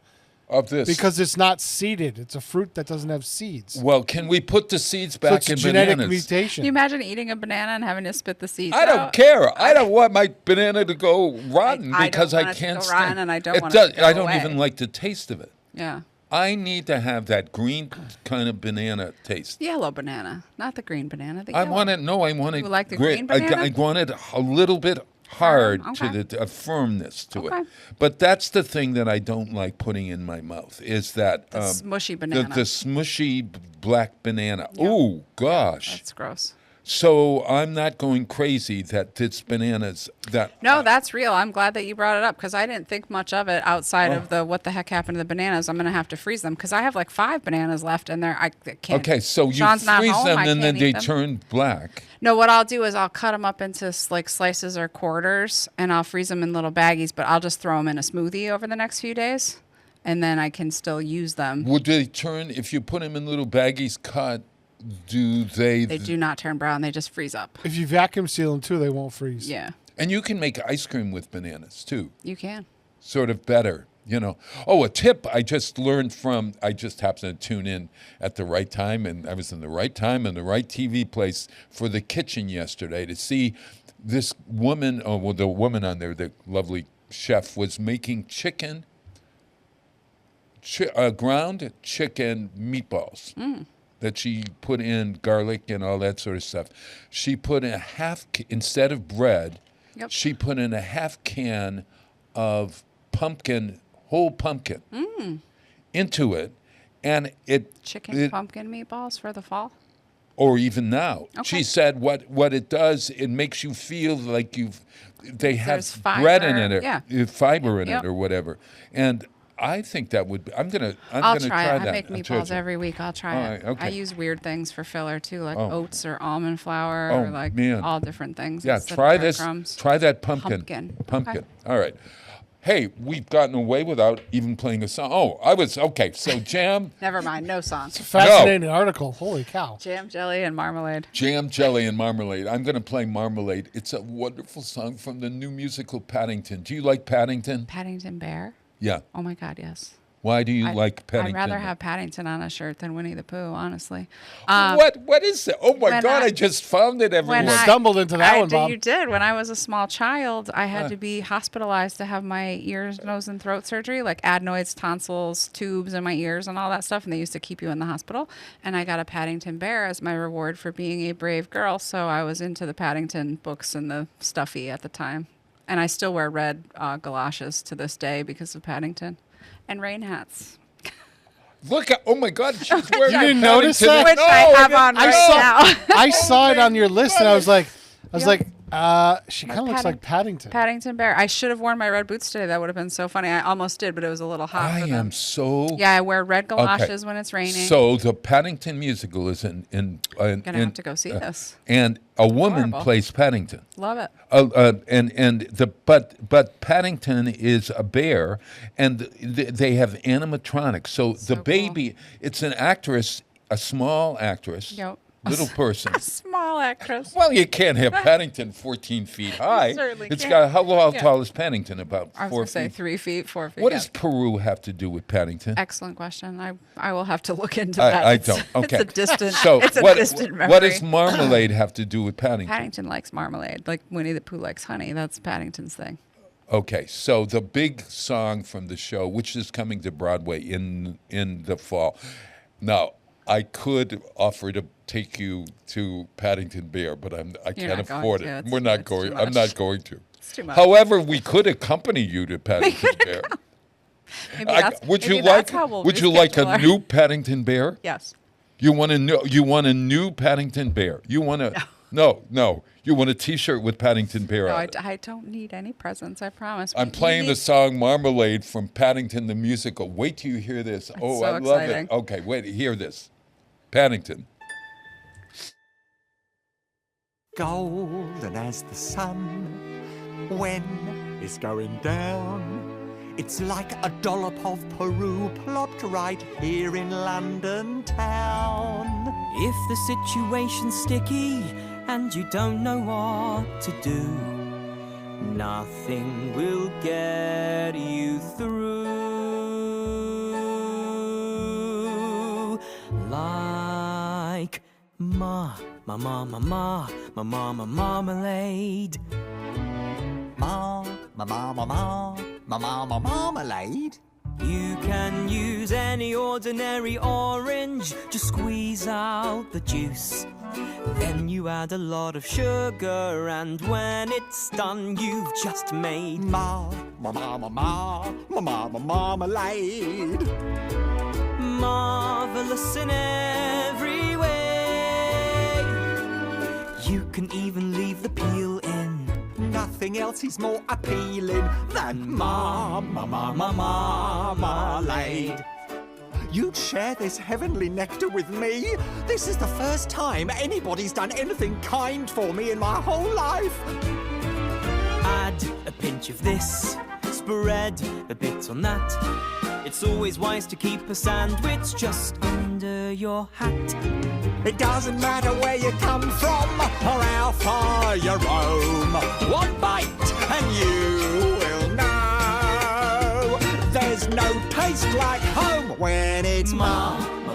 Of this. because it's not seeded. It's a fruit that doesn't have seeds. Well, can we put the seeds So back it's a in genetic bananas? mutation. Can you imagine eating a banana and having to spit the seeds I don't out? care. I don't want my banana to go rotten I because don't I want it to can't go stand rotten and I don't it. want it to go I don't away. even like the taste of it. Yeah. I need to have that green kind of banana taste. Yellow banana, not the green banana. The I yellow. want it. No, I want it. You like the great. green banana? I want it a little bit hard Okay. to a firmness to Okay. it. But that's the thing that I don't like putting in my mouth is that The smushy banana. the smushy black banana. Oh gosh. That's gross. So I'm not going crazy that it's bananas. No, that's real. I'm glad that you brought it up because I didn't think much of it outside of the what the heck happened to the bananas. I'm going to have to freeze them because I have like 5 bananas left in there. I can't. Okay, so you Sean's not freeze home, them I and then can't they eat them. turn black. No, what I'll do is I'll cut them up into like slices or quarters and I'll freeze them in little baggies, but I'll just throw them in a smoothie over the next few days and then I can still use them. Would they turn, if you put them in little baggies cut, do they? They do not turn brown. They just freeze up. If you vacuum seal them too, they won't freeze. Yeah, And you can make ice cream with bananas too. you can. Sort of better, you know. Oh, a tip I just learned from, I just happened to tune in at the right time, and I was in the right time in the right TV place for the kitchen yesterday to see this woman, the woman on there, the lovely chef, was making ground chicken meatballs. That she put in garlic and all that sort of stuff. She put in instead of bread, Yep. she put in a half can of whole pumpkin into it. And Chicken pumpkin meatballs for the fall. or even now. Okay. She said what it does, it makes you feel like they have There's fiber, bread in it, yeah. fiber in Yep. it or whatever. And I think that would be, I'm gonna I'll try try it. that. I make meatballs every week. I'll try All it. right, okay. I use weird things for filler too, like Oh. oats or almond flour Oh, or like man. all different things. Yeah, instead of try this. breadcrumbs. Try that pumpkin. Pumpkin. Okay. All right. Hey, we've gotten away without even playing a song. Oh, okay. So jam, Never mind, no songs. Fascinating article. Holy cow. Jam, jelly, and marmalade. jam, jelly, and marmalade. I'm going to play Marmalade. It's a wonderful song from the new musical Paddington. Do you like Paddington? Paddington Bear? Yeah. Oh my God, yes. Why do you like Paddington? I'd rather have Paddington on a shirt than Winnie the Pooh, honestly. What is it? Oh my when God! I- I just found it everywhere. I stumbled into that one, Bob. You did. When I was a small child, I had to be hospitalized to have my ears, nose, and throat surgery, like adenoids, tonsils, tubes in my ears, and all that stuff. And they used to keep you in the hospital. And I got a Paddington Bear as my reward for being a brave girl. So I was into the Paddington books and the stuffy at the time. And I still wear red galoshes to this day because of Paddington, and rain hats. Look at! Oh my God! She's wearing. You didn't a notice Paddington- that? Which I have on I right saw, now. I saw it on your list, and I was like, she My kind of looks like Paddington. Paddington Bear. I should have worn my red boots today. That would have been so funny. I almost did, but it was a little hot I for them. am so. Yeah, I wear red galoshes Okay. when it's raining. So the Paddington musical is in Gonna have to go see this. And a woman Horrible. plays Paddington. Love it. But Paddington is a bear, and they have animatronics. So the cool. baby, it's an actress, a small actress, Yep. little person. Small actress. Well, you can't have Paddington 14 feet high. certainly It's can't. got how Yeah. tall is Paddington? About I was 4 going to say feet. 3 feet, 4 feet. What yeah. does Peru have to do with Paddington? Excellent question. I will have to look into that. I It's- don't. Okay. It's a distant. So it's a what, distant memory. what does Marmalade have to do with Paddington? Paddington likes marmalade, like Winnie the Pooh likes honey. That's Paddington's thing. Okay, so the big song from the show, which is coming to Broadway in the fall. Now, I could offer to take you to Paddington Bear, but I You're can't not going afford to. it. It's- We're not it's going. too I'm much. not going to. It's too much. However, we could accompany you to Paddington Bear. Maybe that's, Would you maybe like? that's how we'll Would you like reschedule a our- new Paddington Bear? Yes. You want a new Paddington Bear? You want a no. You want a T-shirt with Paddington Bear No, on I, it. I don't need any presents. I promise. I'm You playing the need- song Marmalade from Paddington the Musical. Wait till you hear this. Oh, so I love exciting. it. Okay, wait, hear this. Paddington. Golden as the sun when it's going down. It's like a dollop of Peru plopped right here in London town. If the situation's sticky and you don't know what to do, nothing will get you through. Like marmalade. Marmalade. You can use any ordinary orange, just squeeze out the juice. Then you add a lot of sugar, and when it's done, you've just made Marmalade. marvelous in every way. can even leave the peel in. Nothing else is more appealing than marmalade. You'd share this heavenly nectar with me? This is the first time anybody's done anything kind for me in my whole life. Add a pinch of this, spread a bit on that. It's always wise to keep a sandwich just under your hat. It doesn't matter where you come from or how far you roam. One bite and you will know there's no taste like home when it's marmalade.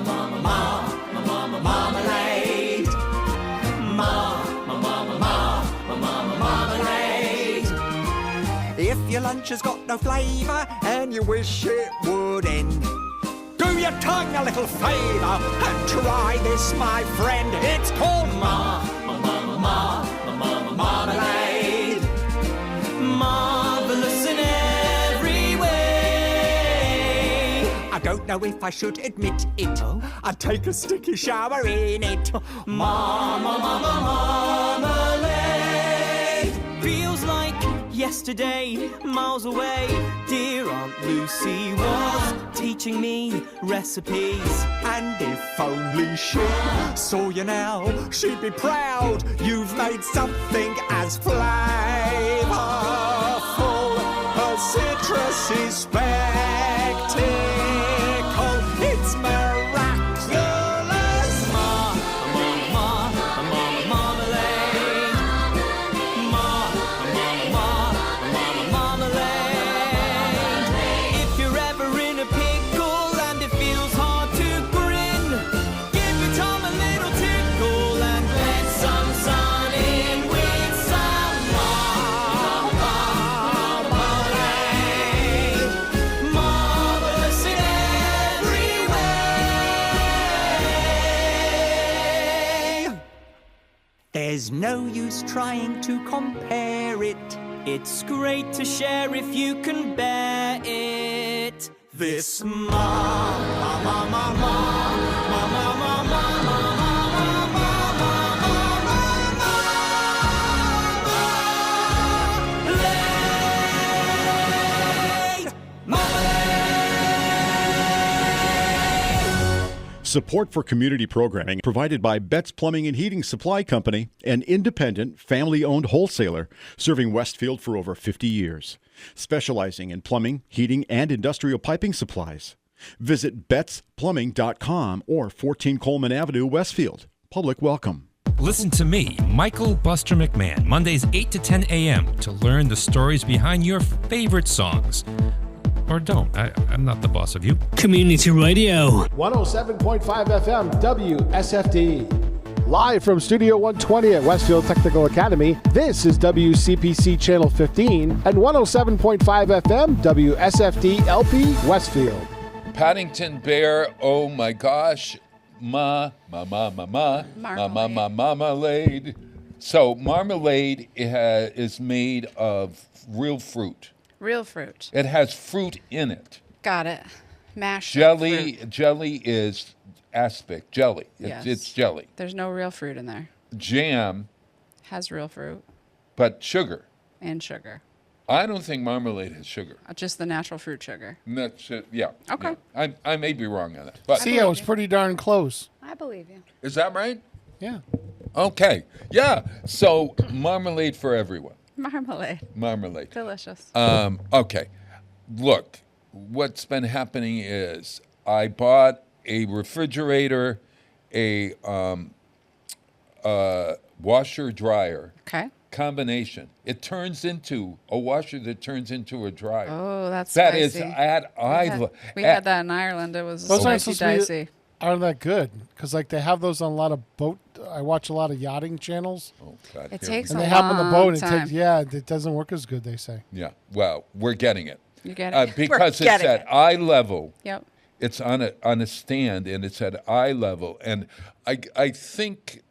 Marmalade. If your lunch has got no flavour and you wish it would end, do your tongue a little favour and try this, my friend. It's called marmalade. Marvelous in every way. I don't know if I should admit it. I'd take a sticky shower in it. Marmalade. Feels like yesterday, miles away. Dear Aunt Lucy was teaching me recipes. And if only she saw you now, she'd be proud you've made something as flavorful as citrusy spectacle. It's miraculous. Marmalade. Marmalade. If you're ever in a pickle and it feels hard to grin, give your tongue a little tickle and let some sun in with some marmalade. Marvelous in every way. There's no use trying to compare it. It's great to share if you can bear it. This Support for community programming provided by Betts Plumbing and Heating Supply Company, an independent, family-owned wholesaler serving Westfield for over 50 years, specializing in plumbing, heating, and industrial piping supplies. Visit bettsplumbing.com or 14 Coleman Avenue, Westfield. Public welcome. Listen to me, Michael Buster McMahon, Mondays 8 to 10 a.m. to learn the stories behind your favorite songs. Or don't. I'm not the boss of you. Community Radio. 107.5 FM WSFD. Live from Studio 120 at Westfield Technical Academy, this is WCPC Channel 15 and 107.5 FM WSFD-LP Westfield. Paddington Bear, oh my gosh, marmalade. So marmalade is made of real fruit. Real fruit. It has fruit in it. Got it. Mashed Jelly, fruit. jelly is aspic jelly. Yes. It's jelly. There's no real fruit in there. Jam, Has real fruit but sugar. and sugar. I don't think marmalade has sugar. Just the natural fruit sugar. That's it. Yeah. Okay. Yeah. I may be wrong on that. But See, I was pretty darn close. I believe you. is that right? Yeah. Okay. Yeah. So marmalade for everyone. Marmalade. Marmalade. Delicious. Okay. Look, what's been happening is I bought a refrigerator, a washer dryer Okay. combination. It turns into a washer that turns into a dryer. Oh, that's That is spicy. We had that in Ireland. It was Those aren't spicy supposed to be- dicey. Aren't that good? Because like they have those on a lot of boat. I watch a lot of yachting channels, Oh, God, It here takes we and go. they have them on the boat. And time. it doesn't work as good. They say. Yeah. Well, we're getting it. You get it? Because We're it's getting at it. eye level. Yep. It's on a stand and it's at eye level, and I think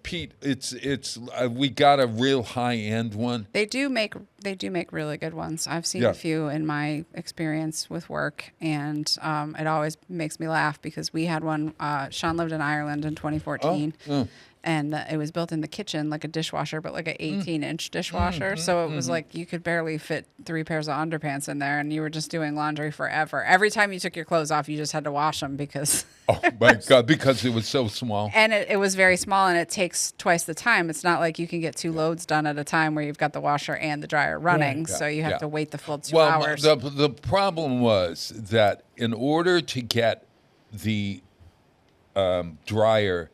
Pete, it's we got a real high end one. They do make They do make really good ones. I've seen Yeah. a few in my experience with work, and it always makes me laugh because we had one. Sean lived in Ireland in 2014, and it was built in the kitchen like a dishwasher, but like an 18-inch dishwasher. So it was like you could barely fit 3 pairs of underpants in there, and you were just doing laundry forever. Every time you took your clothes off, you just had to wash them because. Oh my God! Because it was so small. And it was very small, and it takes twice the time. It's not like you can get 2 loads done at a time where you've got the washer and the dryer running, so you have to wait the full 2 hours. The problem was that in order to get the dryer,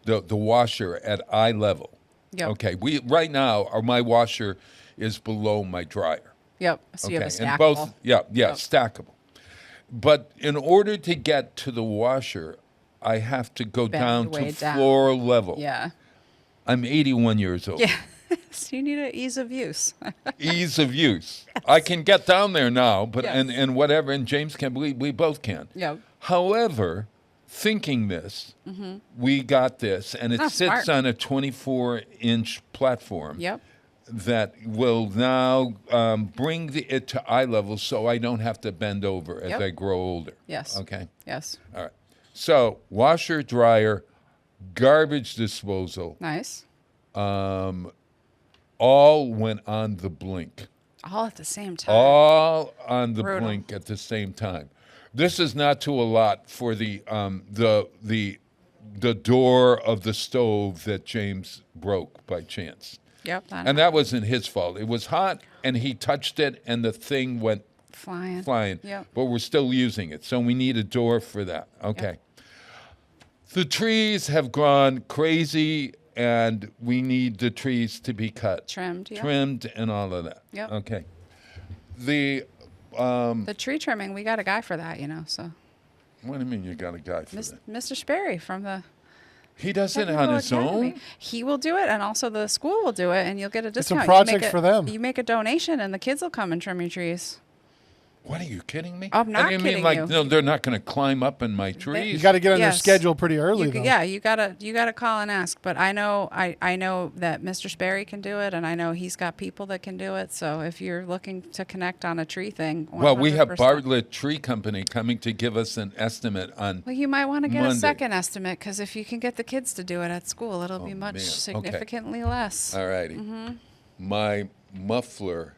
the washer at eye level. Yep. Okay, right now my washer is below my dryer. Yep. So you have a stackable. And both, stackable. But in order to get to the washer, I have to go down to floor level. Yeah. I'm 81 years old. Yeah. So you need an ease of use. Ease of use. Yes. I can get down there now, but Yes. and whatever, and James can, we both can. Yeah. However, thinking this, we got this, and it sits on a 24-inch platform. Yep. That will now bring it to eye level so I don't have to bend over as I grow older. Yes. Okay? Yes. All right. So, washer, dryer, garbage disposal, Nice. all went on the blink. All at the same time. All on the Brutal. blink at the same time. This is not too a lot for the door of the stove that James broke by chance. Yep. And that wasn't his fault. It was hot, and he touched it, and the thing went flying. Yep. But we're still using it, so we need a door for that. Okay. Yep. The trees have gone crazy, and we need the trees to be cut. Trimmed, yeah. Trimmed and all of that. Yep. Okay. The tree trimming, we got a guy for that, so. What do you mean you got a guy for that? Mr. Sperry from the He does it Technical on his Academy. own? He will do it, and also the school will do it, and you'll get a discount. project for them. You make a donation, and the kids will come and trim your trees. What, are you kidding me? I'm not What do you mean, kidding like, you. no, they're not going to climb up in my trees? You got to get on their Yes. schedule pretty early, You though. gotta call and ask. But I know that Mr. Sperry can do it, and I know he's got people that can do it. So if you're looking to connect on a tree thing, 100%. Well, we have Bartlett Tree Company coming to give us an estimate on. Well, you might want to get Monday. a second estimate, because if you can get the kids to do it at school, it'll be much man. Okay. significantly less. All righty. My muffler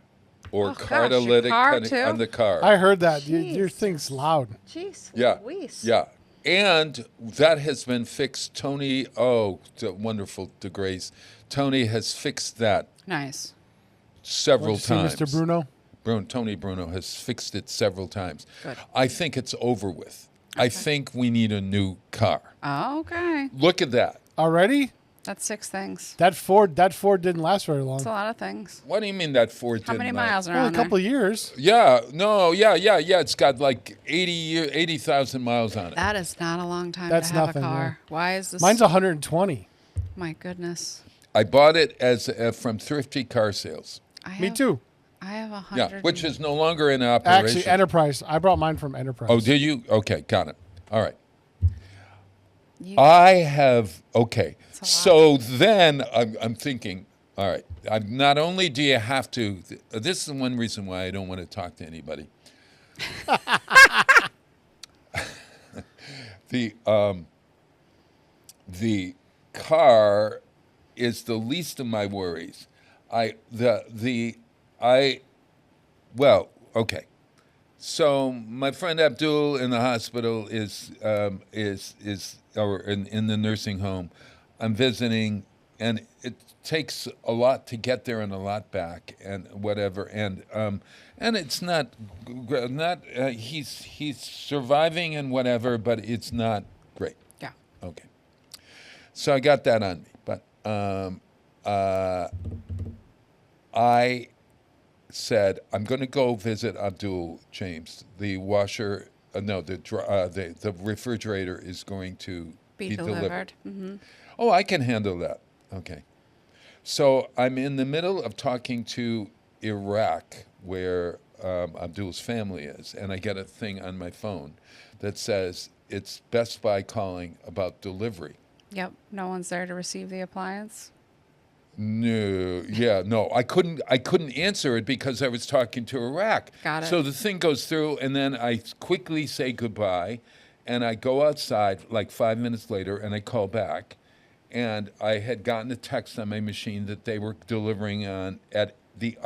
or Oh, gosh, your catalytic car, cutting too? on the car. I heard that. Jeez. Your thing's loud. Jeez. Yeah. Louise. Yeah. And that has been fixed. Tony, the wonderful DeGrace. Tony has fixed that Nice. several Did you see times. Mr. Bruno? Tony Bruno has fixed it several times. Good. I think it's over with. I think we need a new car. Oh, okay. Look at that. Already? That's 6 things. That Ford didn't last very long. That's a lot of things. What do you mean that Ford How didn't many last? miles are Only on a couple of years. Yeah, it's got like 80,000 miles on it. That is not a long time That's to have nothing, a car. Why is this? Mine's 120. My goodness. I bought it as from Thrifty Car Sales. Me too. I have 100. Yeah, which is no longer in operation. Actually, Enterprise. I brought mine from Enterprise. Oh, did you? Okay, got it. All right. I have, okay. So then I'm thinking, all right, not only do you have to, this is one reason why I don't want to talk to anybody. The car is the least of my worries. Well, okay. So my friend Abdul in the hospital is or in the nursing home. I'm visiting, and it takes a lot to get there and a lot back, and whatever. And it's not he's surviving and whatever, but it's not great. Yeah. Okay. So I got that on me, but I said, I'm going to go visit Abdul, James. The washer, the refrigerator is going to be delivered. Mm-hmm. Oh, I can handle that. Okay. So I'm in the middle of talking to Iraq, where Abdul's family is, and I get a thing on my phone that says it's Best Buy calling about delivery. Yep. No one's there to receive the appliance. No, I couldn't answer it because I was talking to Iraq. Got it. So the thing goes through, and then I quickly say goodbye, and I go outside like 5 minutes later, and I call back, and I had gotten a text on my machine that they were delivering on at the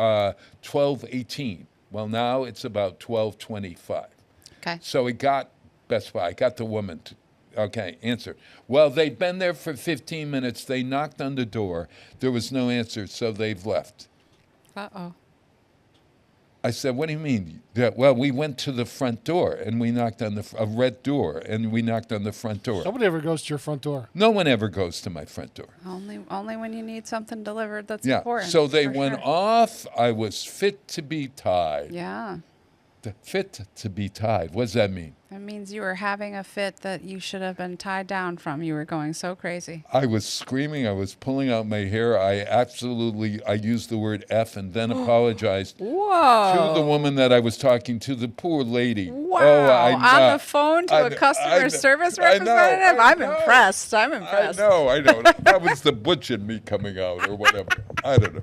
12:18. Well, now it's about 12:25. Okay. So it got Best Buy. I got the woman to, okay, answer. Well, they'd been there for 15 minutes. They knocked on the door. There was no answer, so they've left. Uh-oh. I said, what do you mean? Yeah, well, we went to the front door, and we knocked on a red door, and we knocked on the front door. Nobody ever goes to your front door. No one ever goes to my front door. Only when you need something delivered that's Yeah, important. so they for went sure. off. I was fit to be tied. Yeah. Fit to be tied. What does that mean? That means you were having a fit that you should have been tied down from. You were going so crazy. I was screaming. I was pulling out my hair. I used the word F and then apologized Whoa. to the woman that I was talking to, the poor lady. Wow. Oh, On the phone to a customer service representative? I I'm know. impressed. I'm impressed. I know. That was the butch in me coming out or whatever. I don't know.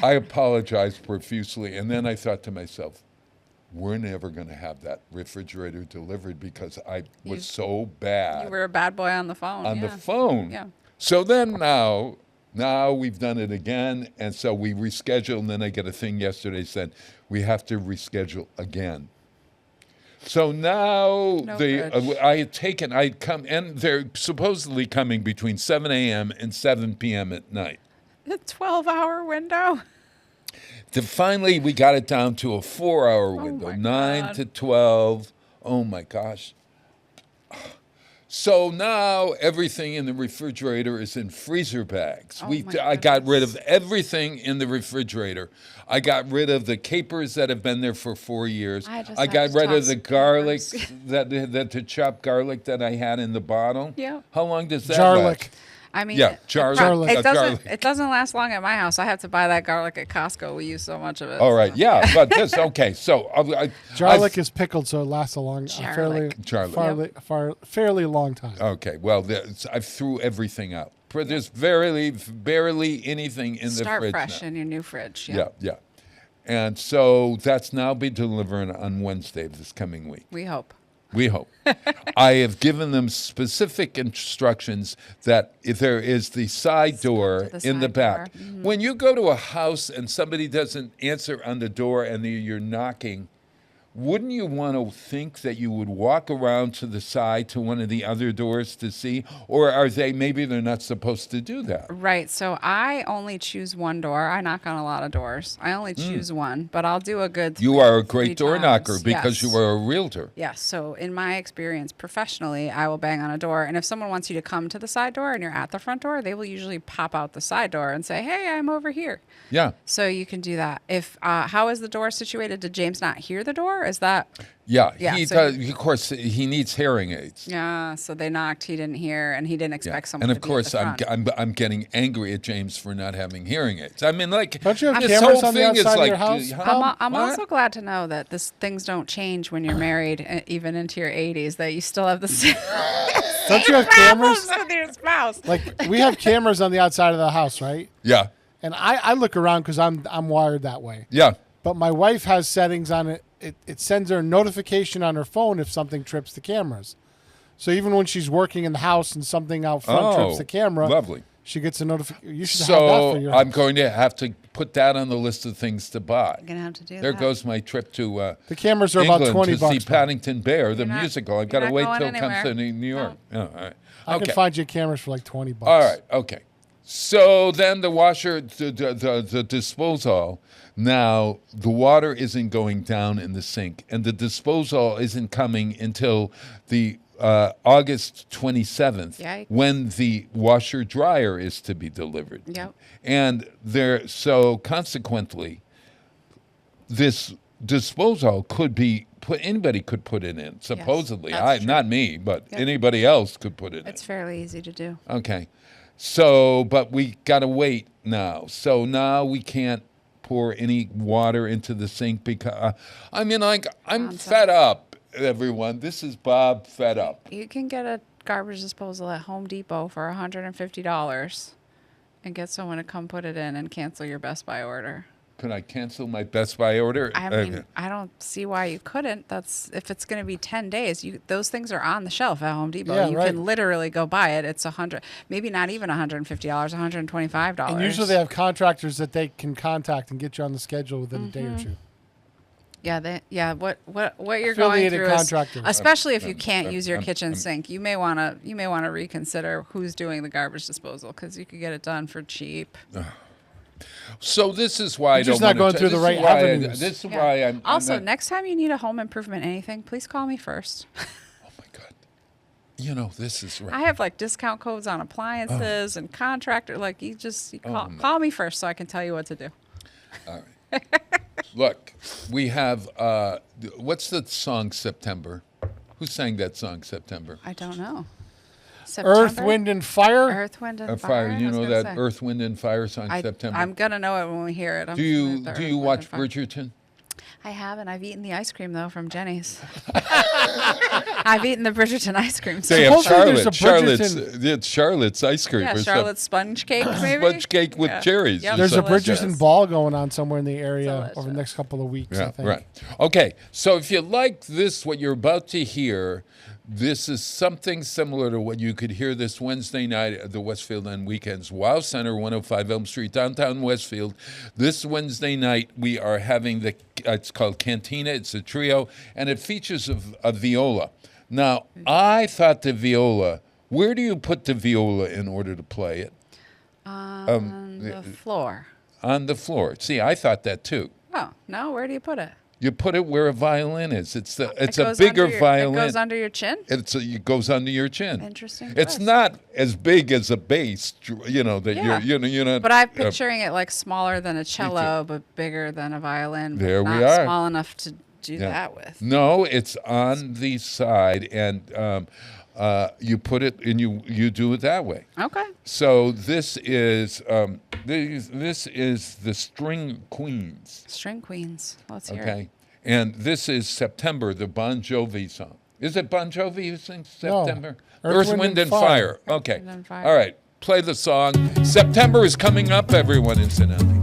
I apologized profusely, and then I thought to myself, we're never going to have that refrigerator delivered because I was so bad You were a bad boy on the phone. on yeah. the phone. Yeah. So then now we've done it again, and so we rescheduled, and then I get a thing yesterday said we have to reschedule again. So now I'd come, and they're supposedly coming between 7 a.m. and 7 p.m. at night. The 12-hour window. Finally, we got it down to a 4-hour window, my 9 God. to 12. Oh my gosh. So now everything in the refrigerator is in freezer bags. I got rid of everything in the refrigerator. I got rid of the capers that have been there for 4 years. I got rid of toss the garlic, capers. the chopped garlic that I had in the bottle. Yeah. How long does that Garlic. last? I mean, Yeah, garlic. It doesn't last long at my house. I have to buy that garlic at Costco. We use so much of it. All right, yeah, but this okay. So Garlic is pickled, so it lasts a fairly long time. Okay, well, I threw everything out. There's barely anything in the Start fridge fresh now. in your new fridge. Yeah. And so that's now be delivered on Wednesday of this coming week. We hope. We hope. I have given them specific instructions that if there is the side door to the in the side back. door. Mm-hmm. When you go to a house and somebody doesn't answer on the door and you're knocking, wouldn't you want to think that you would walk around to the side to one of the other doors to see? Or maybe they're not supposed to do that? Right. So I only choose one door. I knock on a lot of doors. I only choose one, but I'll do a good You are a three great door times. knocker because Yes. you are a realtor. Yes. So in my experience professionally, I will bang on a door. And if someone wants you to come to the side door and you're at the front door, they will usually pop out the side door and say, hey, I'm over here. Yeah. So you can do that. If how is the door situated? Did James not hear the door? Is that? Yeah. Yeah, He so does, of course, he needs hearing aids. Yeah. So they knocked. He didn't hear, and he didn't expect someone. And of to course, be at the front. I'm getting angry at James for not having hearing aids. I mean, like, Don't you have this cameras whole on the thing is outside of like, your house? I'm what? also glad to know that things don't change when you're married, even into your 80s. That you still have the same Don't you have cameras? problems with your spouse. Like we have cameras on the outside of the house, right? Yeah, And I look around because I'm wired that way. yeah. But my wife has settings on it. It sends her a notification on her phone if something trips the cameras. So even when she's working in the house and something out front trips the camera, lovely. she gets a notification. You should have that So for your I'm house. going to have to put that on the list of things to buy. You're gonna have to do There that. goes my trip to The cameras are England about 20 to see bucks. Paddington Bear, the You're not- musical. I've you're got to not wait going till it comes to anywhere. New York. Oh, all right. I Okay. can find you cameras for like 20 bucks. All right. Okay. So then the washer, the disposal. Now the water isn't going down in the sink, and the disposal isn't coming until the August 27th, Yikes. when the washer dryer is to be delivered. Yep. And so consequently, this disposal could be anybody could put it in. Supposedly, that's true. not me, but Yep. anybody else could put it in. It's fairly easy to do. Okay. So, but we got to wait now. So now we can't pour any water into the sink because, I'm Nonsense. fed up, everyone. This is Bob fed up. You can get a garbage disposal at Home Depot for $150. and get someone to come put it in and cancel your Best Buy order. Could I cancel my Best Buy order? I mean, I don't see why you couldn't. That's if it's going to be 10 days. Those things are on the shelf at Home Depot. Yeah, you right. can literally go buy it. It's maybe not even $150, $125. And usually they have contractors that they can contact and get you on the schedule within a day or two. Yeah, what you're going Affiliated through, contractor. especially if you can't use your kitchen sink, you may want to reconsider who's doing the garbage disposal because you could get it done for cheap. So this is why I You're don't just not want going to, through the this right is why avenues. This is Yeah. why I'm Also, I'm not- next time you need a home improvement anything, please call me first. Oh my God. You know, this is right. I have like discount codes on appliances and contractor. Like you call me first so I can tell you what to do. Look, we have what's the song September? Who sang that song September? I don't know. Earth, September? Wind, and Fire. Earth, Wind, and Fire. Fire. You I was know gonna that say. Earth, Wind, and Fire song September. I'm gonna know it when we hear it. I'm do you familiar with do Earth, you Wind, watch and Fire. Bridgerton? I haven't. I've eaten the ice cream though from Jenny's. I've eaten the Bridgerton ice cream. They have Supposedly there's a Charlotte's. Bridgerton- It's Charlotte's ice cream. Yeah, or Charlotte's sponge cake, maybe. sponge cake with cherries. Yep. or There's a something. Bridgerton ball going on somewhere in the area Delicious. over the next couple of weeks, I Yeah, think. right. Okay, so if you like this, what you're about to hear, this is something similar to what you could hear this Wednesday night at the Westfield End Weekends Wow Center, 105 Elm Street, downtown Westfield. This Wednesday night, we are having it's called Cantina. It's a trio, and it features a viola. Now, I thought the viola, where do you put the viola in order to play it? On the floor. On the floor. See, I thought that too. Oh no, where do you put it? You put it where a violin is. It's a goes bigger under violin. It goes under your chin. It goes under your chin. Interesting It's choice. not as big as a bass, you know that Yeah. you're not. But I'm picturing it like smaller than a cello, but bigger than a violin. But There we not are. Small enough to do Yeah. that with. No, it's on the side, and you put it and you do it that way. Okay. So this is this is the String Queens. String Queens. Let's hear it. Okay, and this is September, the Bon Jovi song. Is it Bon Jovi who sings No. September? Earth, Wind, and Fire. Fire. Okay. Wind and Fire. All right. Play the song. September is coming up, everyone, incidentally.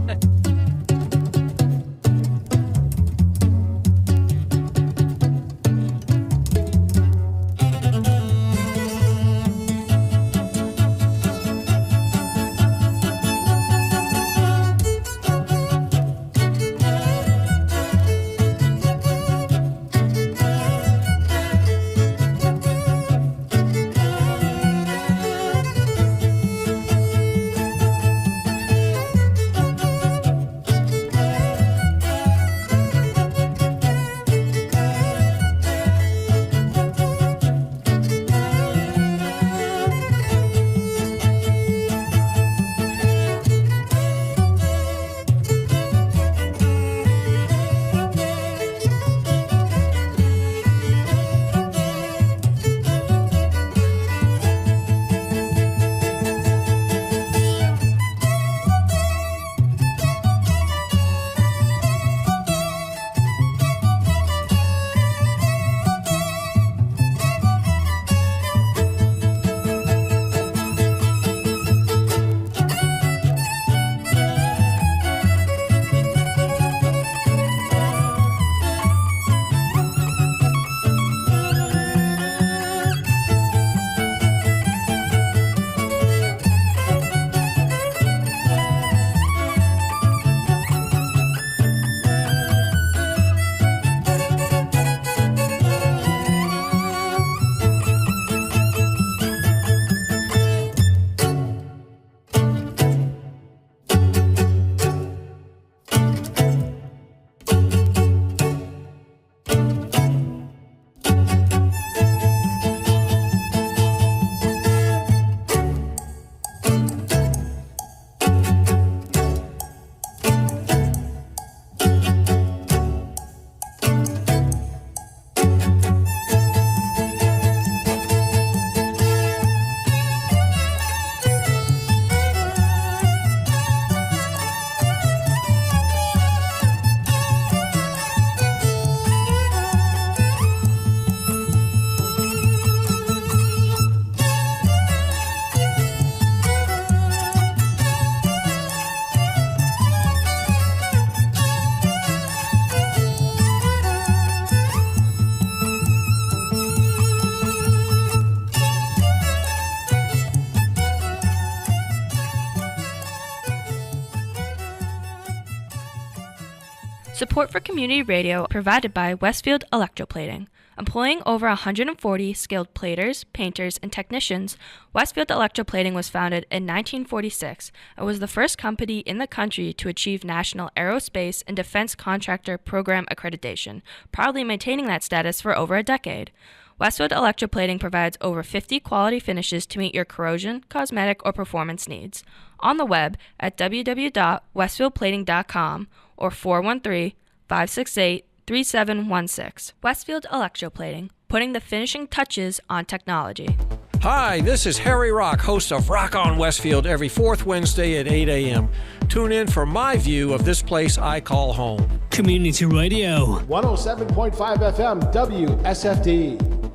Support for community radio provided by Westfield Electroplating. Employing over 140 skilled platers, painters, and technicians, Westfield Electroplating was founded in 1946 and was the first company in the country to achieve National Aerospace and Defense Contractor Program accreditation, proudly maintaining that status for over a decade. Westfield Electroplating provides over 50 quality finishes to meet your corrosion, cosmetic, or performance needs. On the web at www.westfieldplating.com or 413-568-3716. Westfield Electroplating, putting the finishing touches on technology. Hi, this is Harry Rock, host of Rock on Westfield every fourth Wednesday at 8 a.m. Tune in for my view of this place I call home. Community Radio. 107.5 FM WSFD.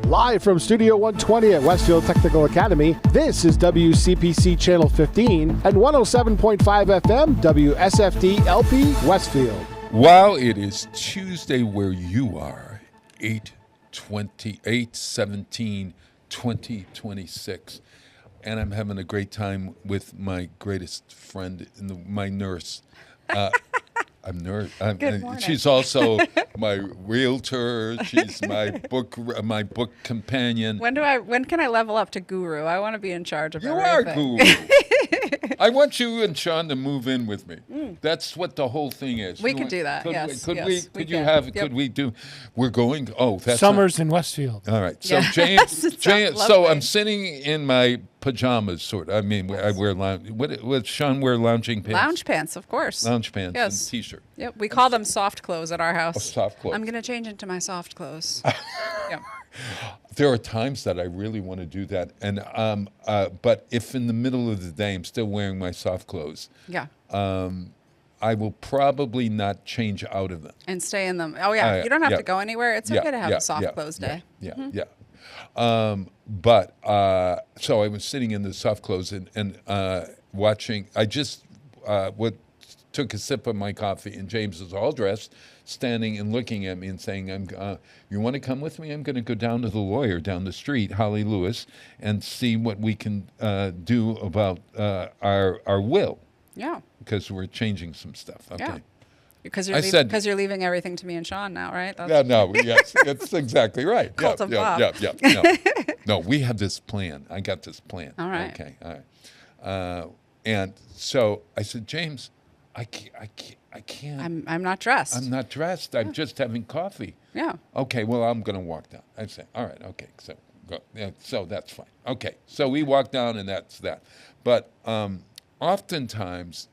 Live from Studio 120 at Westfield Technical Academy, this is WCPC Channel 15 and 107.5 FM WSFD-LP Westfield. While it is Tuesday where you are, 8/17/2026, and I'm having a great time with my greatest friend, my nurse. I'm nerd. Good morning. She's also my realtor. She's my book companion. When can I level up to guru? I want to be in charge of You everything. are guru. I want you and Sean to move in with me. That's what the whole thing is. We could do that. Yes. Could yes, we? Could you have? Yep. Could we do? We're going. Oh, that's Summers in Westfield. All right. So Yeah. James. So I'm sitting in my pajamas, sort of. I mean, I wear lounge. What Sean wear? Lounging pants. Lounge pants, of course. Lounge pants Yes. and t-shirt. Yep. We call them soft clothes at our house. Oh, soft clothes. I'm going to change into my soft clothes. Yep. There are times that I really want to do that, and but if in the middle of the day I'm still wearing my soft clothes, Yeah. I will probably not change out of them. And stay in them. Oh, yeah. You don't have to go anywhere. It's okay to have a soft clothes day. Yeah. But so I was sitting in the soft clothes and watching. I just took a sip of my coffee, and James is all dressed, standing and looking at me and saying, you want to come with me? I'm going to go down to the lawyer down the street, Holly Lewis, and see what we can do about our will. Yeah. Because we're changing some stuff. Okay. Yeah. Because you're leaving everything to me and Sean now, right? Yes, that's exactly right. Cult of Bob. No, we have this plan. I got this plan. All right. Okay, all right. And so I said, James, I can't. I'm not dressed. I'm not dressed. I'm just having coffee. Yeah. Okay, well, I'm going to walk down. I say, all right, okay, so go. Yeah, so that's fine. Okay, so we walk down, and that's that. But oftentimes,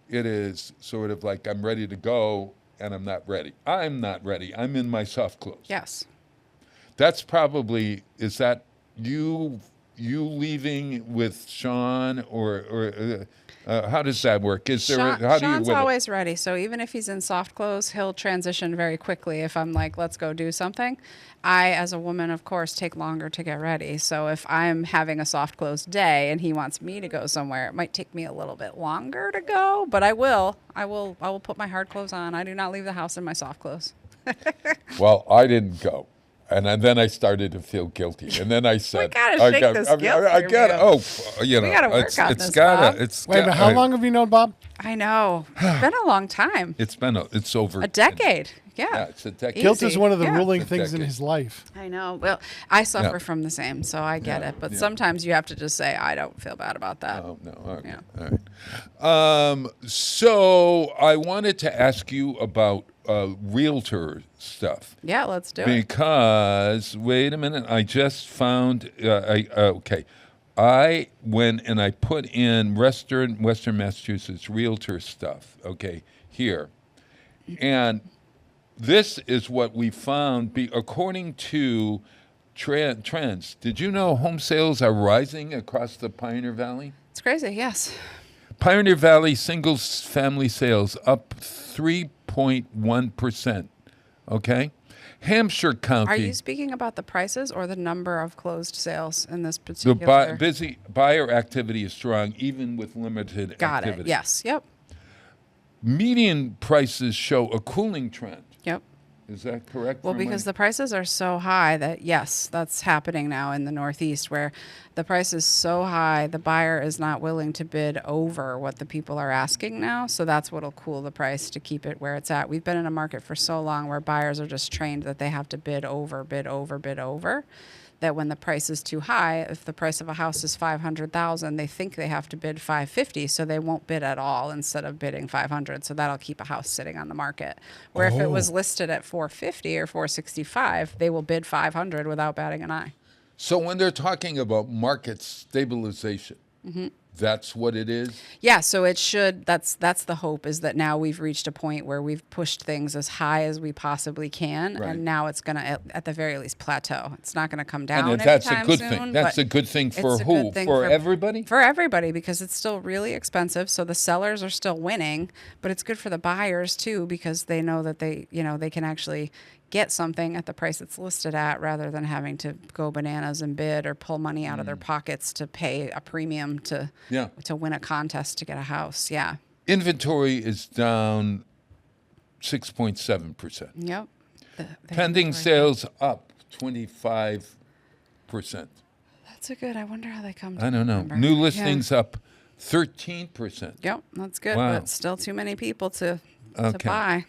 it is sort of like I'm ready to go, and I'm not ready. I'm not ready. I'm in my soft clothes. Yes. That's probably, is that you leaving with Sean, or how does that work? Is there? How do you? Sean's always ready. So even if he's in soft clothes, he'll transition very quickly. If I'm like, let's go do something, I, as a woman, of course, take longer to get ready. So if I'm having a soft clothes day and he wants me to go somewhere, it might take me a little bit longer to go, but I will put my hard clothes on. I do not leave the house in my soft clothes. Well, I didn't go. And then I started to feel guilty. And then I said, we gotta shake this guilt. I got to, we gotta work on this, Bob. Wait a minute, how long have you known Bob? I know. It's been a long time. It's over a decade. Yeah, it's a decade. Guilt is one of the ruling It's a things in decade. his life. I know. Well, I suffer from the same, so I get it. But sometimes you have to just say, I don't feel bad about that. Oh, no. Okay. All right. So I wanted to ask you about realtor stuff. Yeah, let's do it. Because, wait a minute, I just found, I went and I put in Western Massachusetts realtor stuff, here. And this is what we found, according to trends. Did you know home sales are rising across the Pioneer Valley? It's crazy, yes. Pioneer Valley single-family sales up 3.1%, okay? Hampshire County. Are you speaking about the prices or the number of closed sales in this particular? The buyer activity is strong, even with limited activity. Got it, yes, yep. Median prices show a cooling trend. Yep. Is that correct? Well, because the prices are so high that, yes, that's happening now in the Northeast, where the price is so high, the buyer is not willing to bid over what the people are asking now. So that's what'll cool the price to keep it where it's at. We've been in a market for so long where buyers are just trained that they have to bid over, that when the price is too high, if the price of a house is $500,000, they think they have to bid $550,000, so they won't bid at all instead of bidding $500,000. So that'll keep a house sitting on the market. Where if it was listed at $450,000 or $465,000, they will bid $500,000 without batting an eye. So when they're talking about market stabilization, that's what it is? Yeah, so it should, that's the hope, is that now we've reached a point where we've pushed things as high as we possibly can, Right. and now it's going to, at the very least, plateau. It's not going to come down And that's a anytime good soon, thing. That's but a good thing for it's a who? good thing For everybody? For everybody, because it's still really expensive, so the sellers are still winning, but it's good for the buyers too, because they know that they can actually get something at the price it's listed at rather than having to go bananas and bid or pull money out of their pockets to pay a premium to win a contest to get a house. Yeah. Inventory is down 6.7%. Yep. Pending sales up 25%. That's a good. I wonder how they come to I don't know. that number. New listings up 13%. Yep, that's good, Wow. but still too many people to Okay. buy.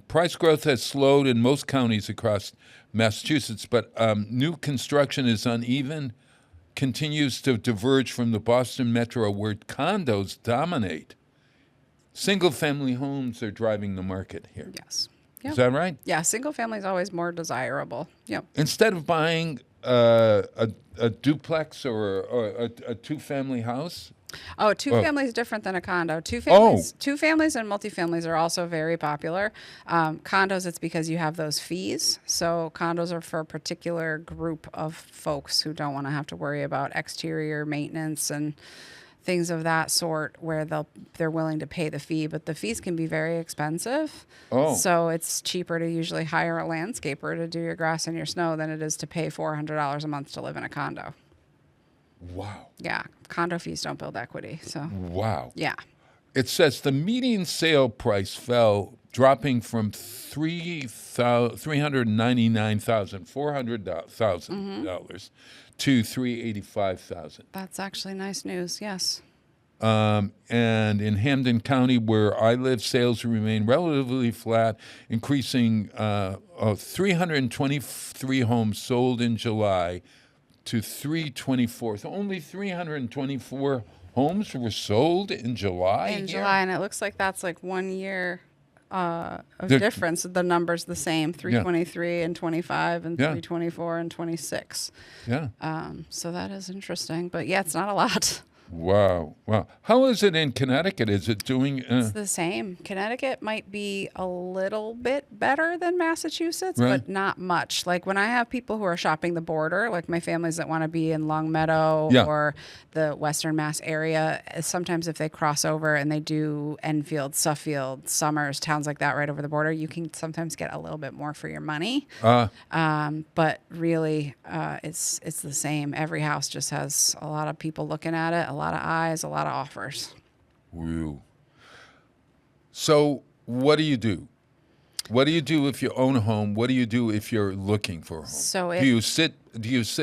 Price growth has slowed in most counties across Massachusetts, but new construction is uneven, continues to diverge from the Boston metro where condos dominate. Single-family homes are driving the market here. Yes. Is that right? Yeah, single family is always more desirable. Yep. Instead of buying a duplex or a two-family house? Oh, two families is different than a condo. Two families and multifamilies are also very popular. Condos, it's because you have those fees. So condos are for a particular group of folks who don't want to have to worry about exterior maintenance and things of that sort, where they're willing to pay the fee, but the fees can be very expensive. Oh. So it's cheaper to usually hire a landscaper to do your grass and your snow than it is to pay $400 a month to live in a condo. Wow. Yeah, condo fees don't build equity. So Wow. yeah. It says the median sale price fell, dropping from $399,400 to $385,000. That's actually nice news. Yes. And in Hampden County, where I live, sales remain relatively flat, increasing 323 homes sold in July to 324. So only 324 homes were sold in July. In here? July, and it looks like that's like 1 year of difference. The number's the same: 323 and 25, and 324 and 26. Yeah. So that is interesting, but yeah, it's not a lot. Wow. How is it in Connecticut? Is it doing? It's the same. Connecticut might be a little bit better than Massachusetts, but not much. Like when I have people who are shopping the border, like my families that want to be in Long Meadow or the Western Mass area, sometimes if they cross over and they do Enfield, Suffield, Somers, towns like that right over the border, you can sometimes get a little bit more for your money. But really, it's the same. Every house just has a lot of people looking at it, a lot of eyes, a lot of offers. Woo. So what do you do? What do you do if you own a home? What do you do if you're looking for a home? So do you sit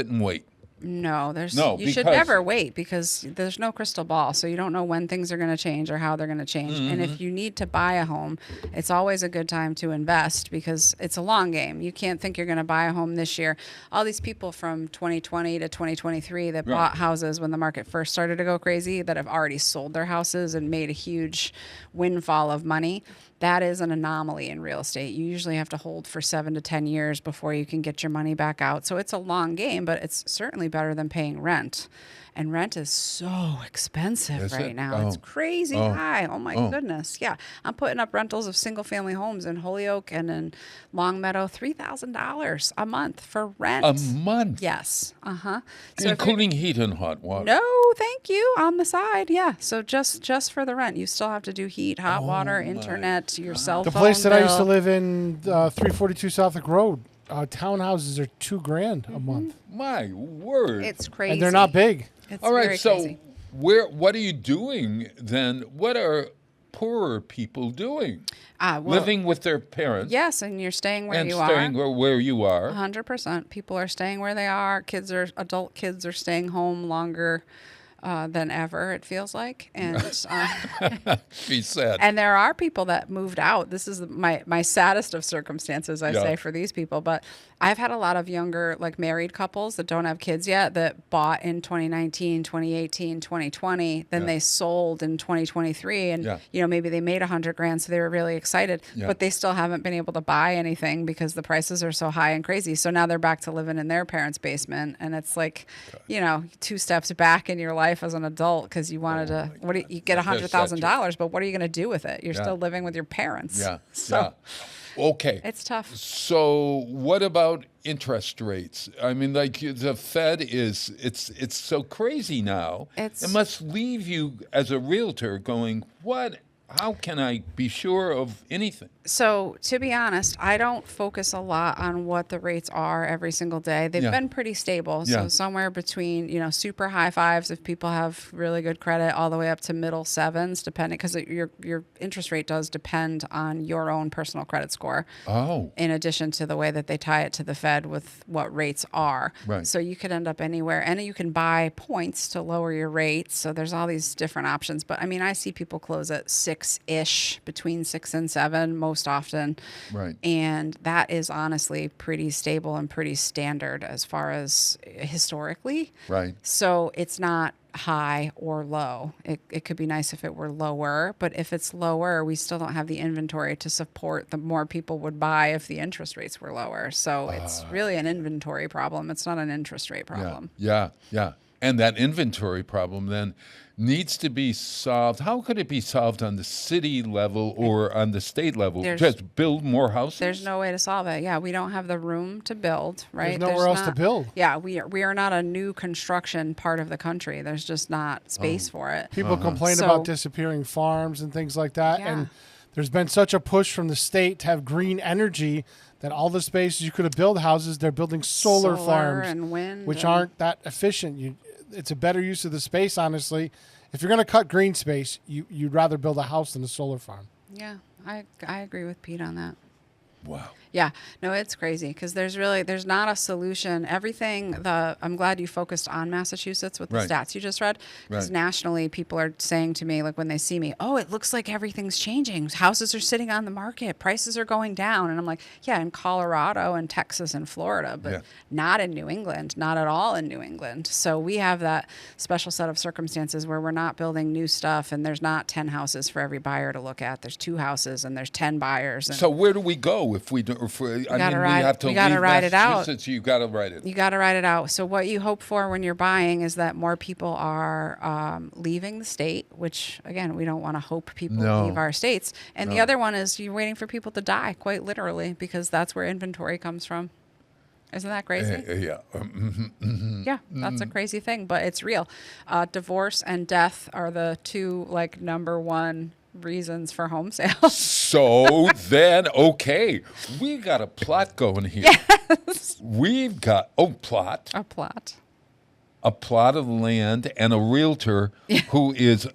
and wait? No, you should never wait, because there's no crystal ball, so you don't know when things are going to change or how they're going to change. Mm-hmm. And if you need to buy a home, it's always a good time to invest, because it's a long game. You can't think you're going to buy a home this year. All these people from 2020 to 2023 that bought houses when the market first started to go crazy, that have already sold their houses and made a huge windfall of money. That is an anomaly in real estate. You usually have to hold for 7 to 10 years before you can get your money back out. So it's a long game, but it's certainly better than paying rent. And rent is so expensive right now. It's crazy high. Oh my goodness. Yeah. I'm putting up rentals of single family homes in Holyoke and in Long Meadow, $3,000 a month for rent. A month? Yes. So including heat and hot water? No, thank you. On the side. Yeah. So just for the rent, you still have to do heat, hot water, internet, your cell phone The place that I used to bill. live in, 342 Southwick Road, townhouses are $2,000 a month. My word. It's crazy. And they're not big. It's All right, very so crazy. what are you doing then? What are poorer people doing? Well, Living with their parents. Yes, and you're staying where and you staying are. where you are. 100%. People are staying where they are. Adult kids are staying home longer than ever, it feels like. And She said. and there are people that moved out. This is my saddest of circumstances, I say, for these people. But I've had a lot of younger, like married couples that don't have kids yet that bought in 2019, 2018, 2020. Then they sold in 2023. And, maybe they made $100,000. So they were really excited. But they still haven't been able to buy anything because the prices are so high and crazy. So now they're back to living in their parents' basement. And it's like, 2 steps back in your life as an adult because you wanted you get $100,000, but what are you going to do with it? You're still living with your parents. Yeah. So Okay. it's tough. So what about interest rates? I mean, like the Fed it's so crazy now. It must leave you as a realtor going, what? How can I be sure of anything? So to be honest, I don't focus a lot on what the rates are every single day. They've been pretty stable. So somewhere between, super high 5s if people have really good credit all the way up to middle 7s, depending, because your interest rate does depend on your own personal credit score. Oh. In addition to the way that they tie it to the Fed with what rates are. Right. So you could end up anywhere. And you can buy points to lower your rates. So there's all these different options. But I mean, I see people close at 6-ish, between 6 and 7 most often. Right. And that is honestly pretty stable and pretty standard as far as historically. Right. So it's not high or low. It could be nice if it were lower, but if it's lower, we still don't have the inventory to support the more people would buy if the interest rates were lower. So it's really an inventory problem. It's not an interest rate problem. Yeah. And that inventory problem then needs to be solved. How could it be solved on the city level or on the state level? Just build more houses? There's no way to solve it. Yeah, we don't have the room to build, right? There's nowhere else to build. Yeah, we are not a new construction part of the country. There's just not space for it. People complain about disappearing farms and things like that. Yeah. And there's been such a push from the state to have green energy that all the spaces you could have built houses, they're building solar farms, and wind, which aren't that efficient. It's a better use of the space, honestly. If you're going to cut green space, you'd rather build a house than a solar farm. Yeah, I agree with Pete on that. Wow. Yeah, no, it's crazy because there's not a solution. I'm glad you focused on Massachusetts with the stats you just read, because nationally people are saying to me, like when they see me, oh, it looks like everything's changing. Houses are sitting on the market. Prices are going down. And I'm like, yeah, in Colorado and Texas and Florida, but not in New England, not at all in New England. So we have that special set of circumstances where we're not building new stuff and there's not 10 houses for every buyer to look at. There's 2 houses and there's 10 buyers. And so where do we go if we don't? We have to leave ride it out. Massachusetts. You got to ride it. You got to ride it out. So what you hope for when you're buying is that more people are leaving the state, which again, we don't want to hope people leave our states. And the other one is you're waiting for people to die, quite literally, because that's where inventory comes from. Isn't that crazy? Yeah, that's a crazy thing, but it's real. Divorce and death are the 2 number 1 reasons for home sales. So then, okay, we got a plot going here. Yes. We've got plot. A plot. A plot of land and a realtor who is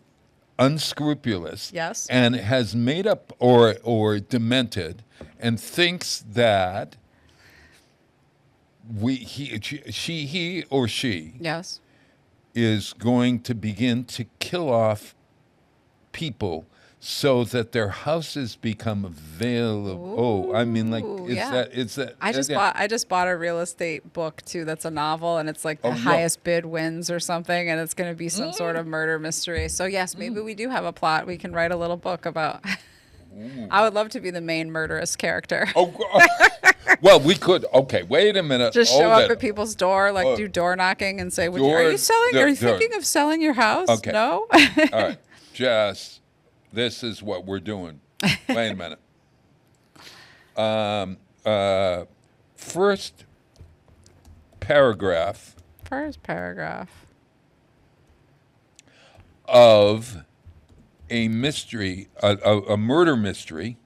unscrupulous. Yes. And has made up or demented and thinks that he or she yes is going to begin to kill off people so that their houses become available. Oh, I mean, like, is that? I just bought a real estate book too. That's a novel, and it's like the highest bid wins or something, and it's going to be some sort of murder mystery. So yes, maybe we do have a plot. We can write a little book about. I would love to be the main murderous character. Well, we could. Okay, wait a minute. Just show up at people's door, do door knocking, and say, "Are you selling? Are you thinking of selling your house?" Okay. No. All right, Jess. This is what we're doing. Wait a minute. First paragraph of a mystery, a murder mystery.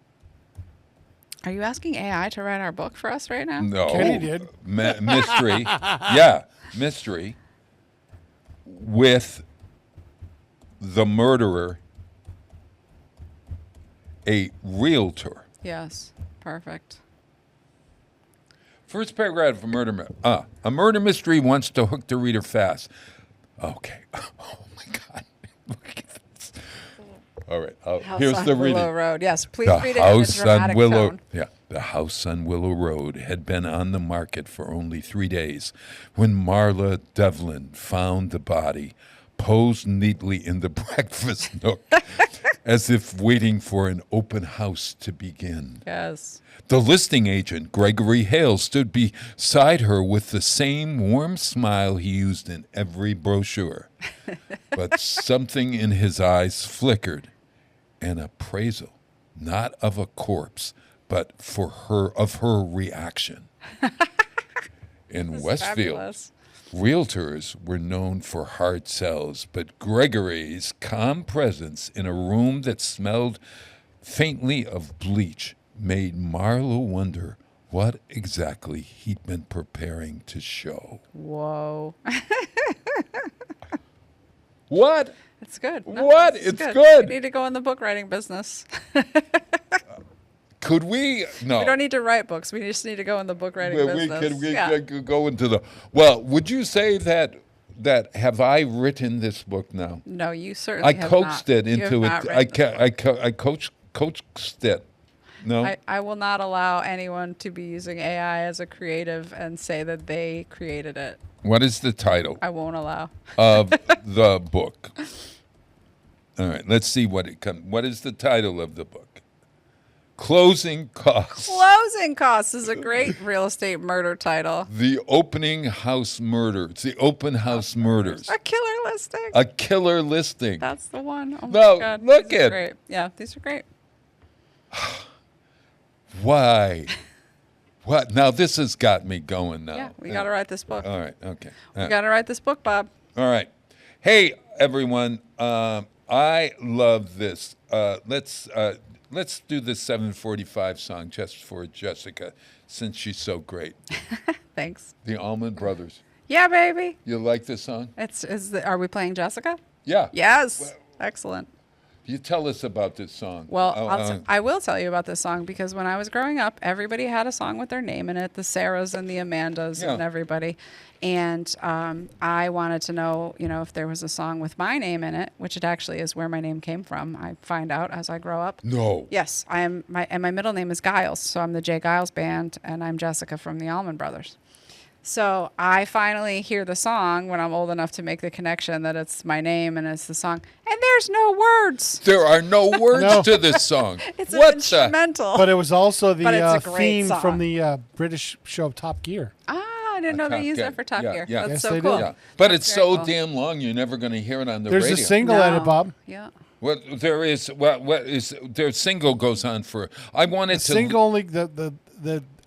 Are you asking AI to write our book for us right now? No. Kenny did. Mystery. Yeah, mystery with the murderer a realtor. Yes. Perfect. First paragraph of a murder mystery wants to hook the reader fast. Okay. Oh, my God. Look at this. All right. House Here's on the Willow reading. Road. Yes, please The read it in a house dramatic on Willow. tone. Yeah, the house on Willow Road had been on the market for only 3 days when Marla Devlin found the body posed neatly in the breakfast nook, as if waiting for an open house to begin. Yes. The listing agent, Gregory Hale, stood beside her with the same warm smile he used in every brochure. But something in his eyes flickered. An appraisal, not of a corpse, but of her reaction. In Westfield, Fabulous. realtors were known for hard sells, but Gregory's calm presence in a room that smelled faintly of bleach made Marlo wonder what exactly he'd been preparing to show. Whoa. What? It's good. What? It's It's good. We need to go in the book writing business. Could we? No. We don't need to write books. We just need to go in the book writing business. We could go into the. Well, would you say that have I written this book now? No, you certainly I have coached not. it You into have it. not written this book. I coached it. No. I will not allow anyone to be using AI as a creative and say that they created it. What is the title I won't allow. of the book? All right, let's see what it comes. What is the title of the book? Closing Costs. Closing Costs is a great real estate murder title. The Opening House Murder. It's the Open House Murders. A killer listing. A killer listing. That's the one. Oh No, my God. look These are at- great. Yeah, these are great. Why? What? Now this has got me going now. Yeah, we got to write this book. All right. Okay. We got to write this book, Bob. All right. Hey, everyone. I love this. Let's do this 7:45 song just for Jessica, since she's so great. Thanks. The Allman Brothers. Yeah, baby. You like this song? Are we playing Jessica? Yeah. Yes. Excellent. You tell us about this song. Well, Oh, I will tell you about this song because when I was growing up, everybody had a song with their name in it, the Sarahs and the Amandas and Yeah. everybody. And I wanted to know, if there was a song with my name in it, which it actually is where my name came from. I find out as I grow up. No. Yes, and my middle name is Giles, so I'm the Jay Giles Band, and I'm Jessica from the Allman Brothers. So I finally hear the song when I'm old enough to make the connection that it's my name and it's the song, and there's no words. There are no words No. to this song. It's what an instrumental. But it was also But it's the a great theme song. from the British show Top Gear. I didn't know they used that for Top Yeah, Gear. yeah. That's Yes, so they cool. do. Yeah. But That's it's very so cool. damn long, you're never going to hear it on the There's radio. a single in it, Bob. Yeah. What there is, what is their single goes on for? I wanted The to single only the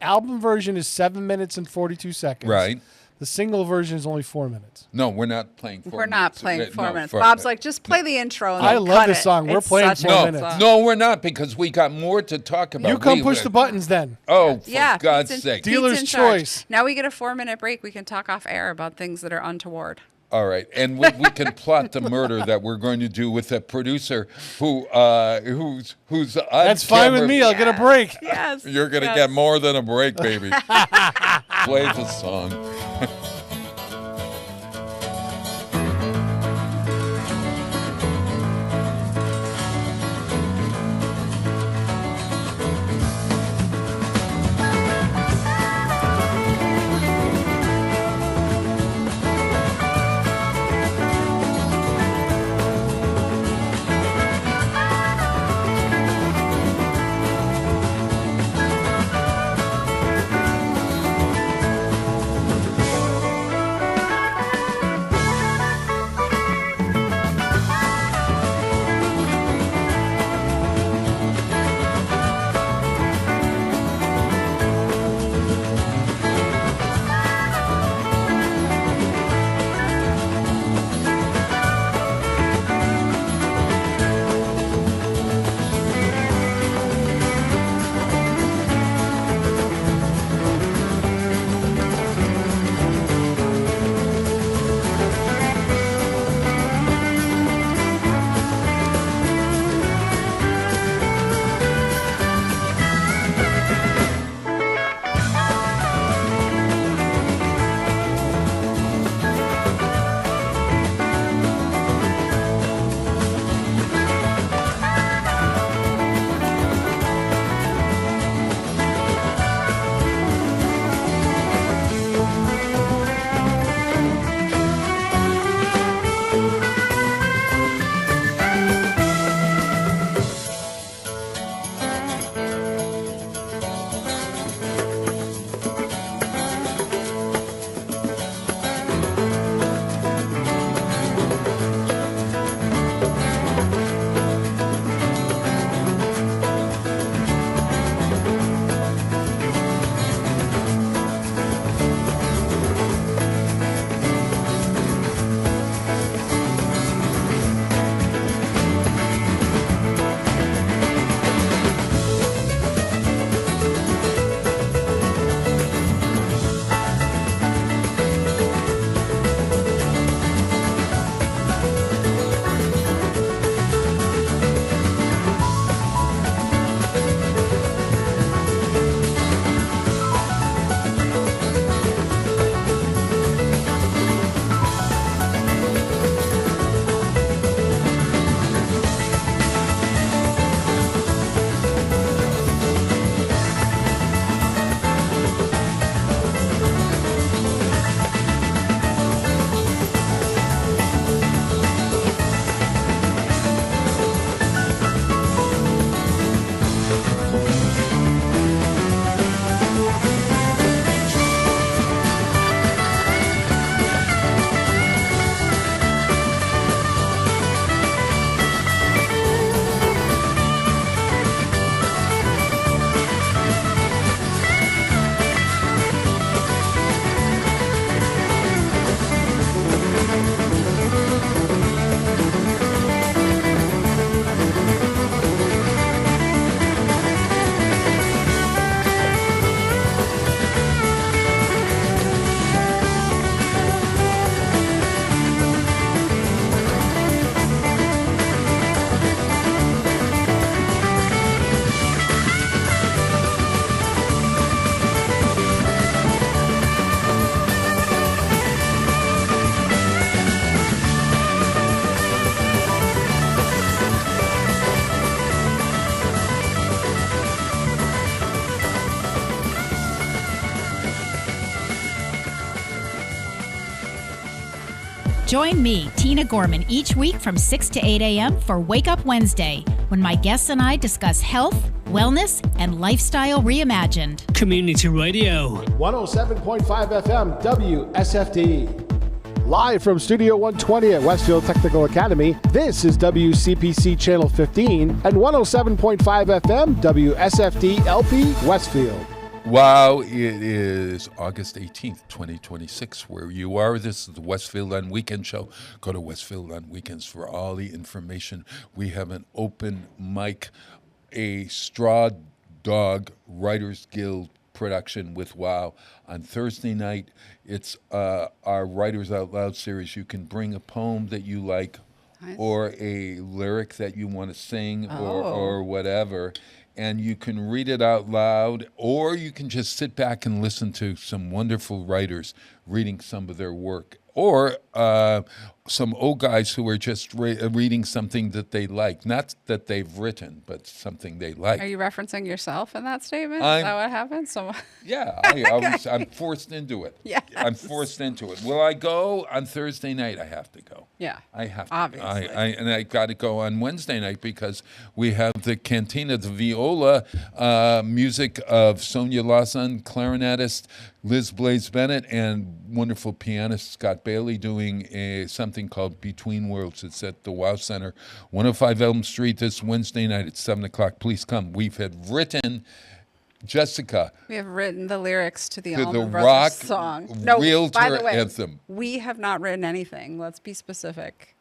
album version is 7 minutes and 42 seconds. Right. The single version is only 4 minutes. No, we're not playing 4 We're not minutes. playing No, 4 minutes. 4 Bob's like, just play the intro. And I then love cut this it. song. We're It's playing such a 4 No, good minutes. song. no, we're not because we got more to talk about. You come push the buttons then. Oh, for Yeah, God's Pete's sake! Dealer's Pete's in charge. choice. Now we get a 4-minute break. We can talk off air about things that are untoward. All right, and we can plot the murder that we're going to do with a producer who's on That's fine with camera. me. I'll get a break. Yes. You're gonna yes. get more than a break, baby. Play the song. Join me, Tina Gorman, each week from 6 to 8 a.m. for Wake Up Wednesday, when my guests and I discuss health, wellness, and lifestyle reimagined. Community Radio. 107.5 FM WSFD. Live from Studio 120 at Westfield Technical Academy, this is WCPC Channel 15 and 107.5 FM WSFD-LP Westfield. Wow, it is August 18th, 2026, where you are. This is the Westfield on Weekend show. Go to Westfield on Weekends for all the information. We have an open mic, a Straw Dog Writers Guild production with WOW. On Thursday night, it's our Writers Out Loud series. You can bring a poem that you like, nice, or a lyric that you want to sing, or whatever, and you can read it out loud, or you can just sit back and listen to some wonderful writers reading some of their work, or some old guys who are just reading something that they like, not that they've written, but something they like. Are you referencing yourself in that statement? Is that what happened? Yeah, I'm forced into it. Yeah, I'm forced into it. Will I go on Thursday night? I have to go. Yeah, I have to. Obviously. And I got to go on Wednesday night because we have the Cantina, the viola music of Sonia Lawson, clarinetist Liz Blaze Bennett, and wonderful pianist Scott Bailey doing something called Between Worlds. It's at the WOW Center, 105 Elm Street this Wednesday night at 7 o'clock. Please come. We've had written, Jessica. We have written the lyrics to the the Allman rock Brothers song. No, Realtor by the way, anthem. we have not written anything. Let's be specific.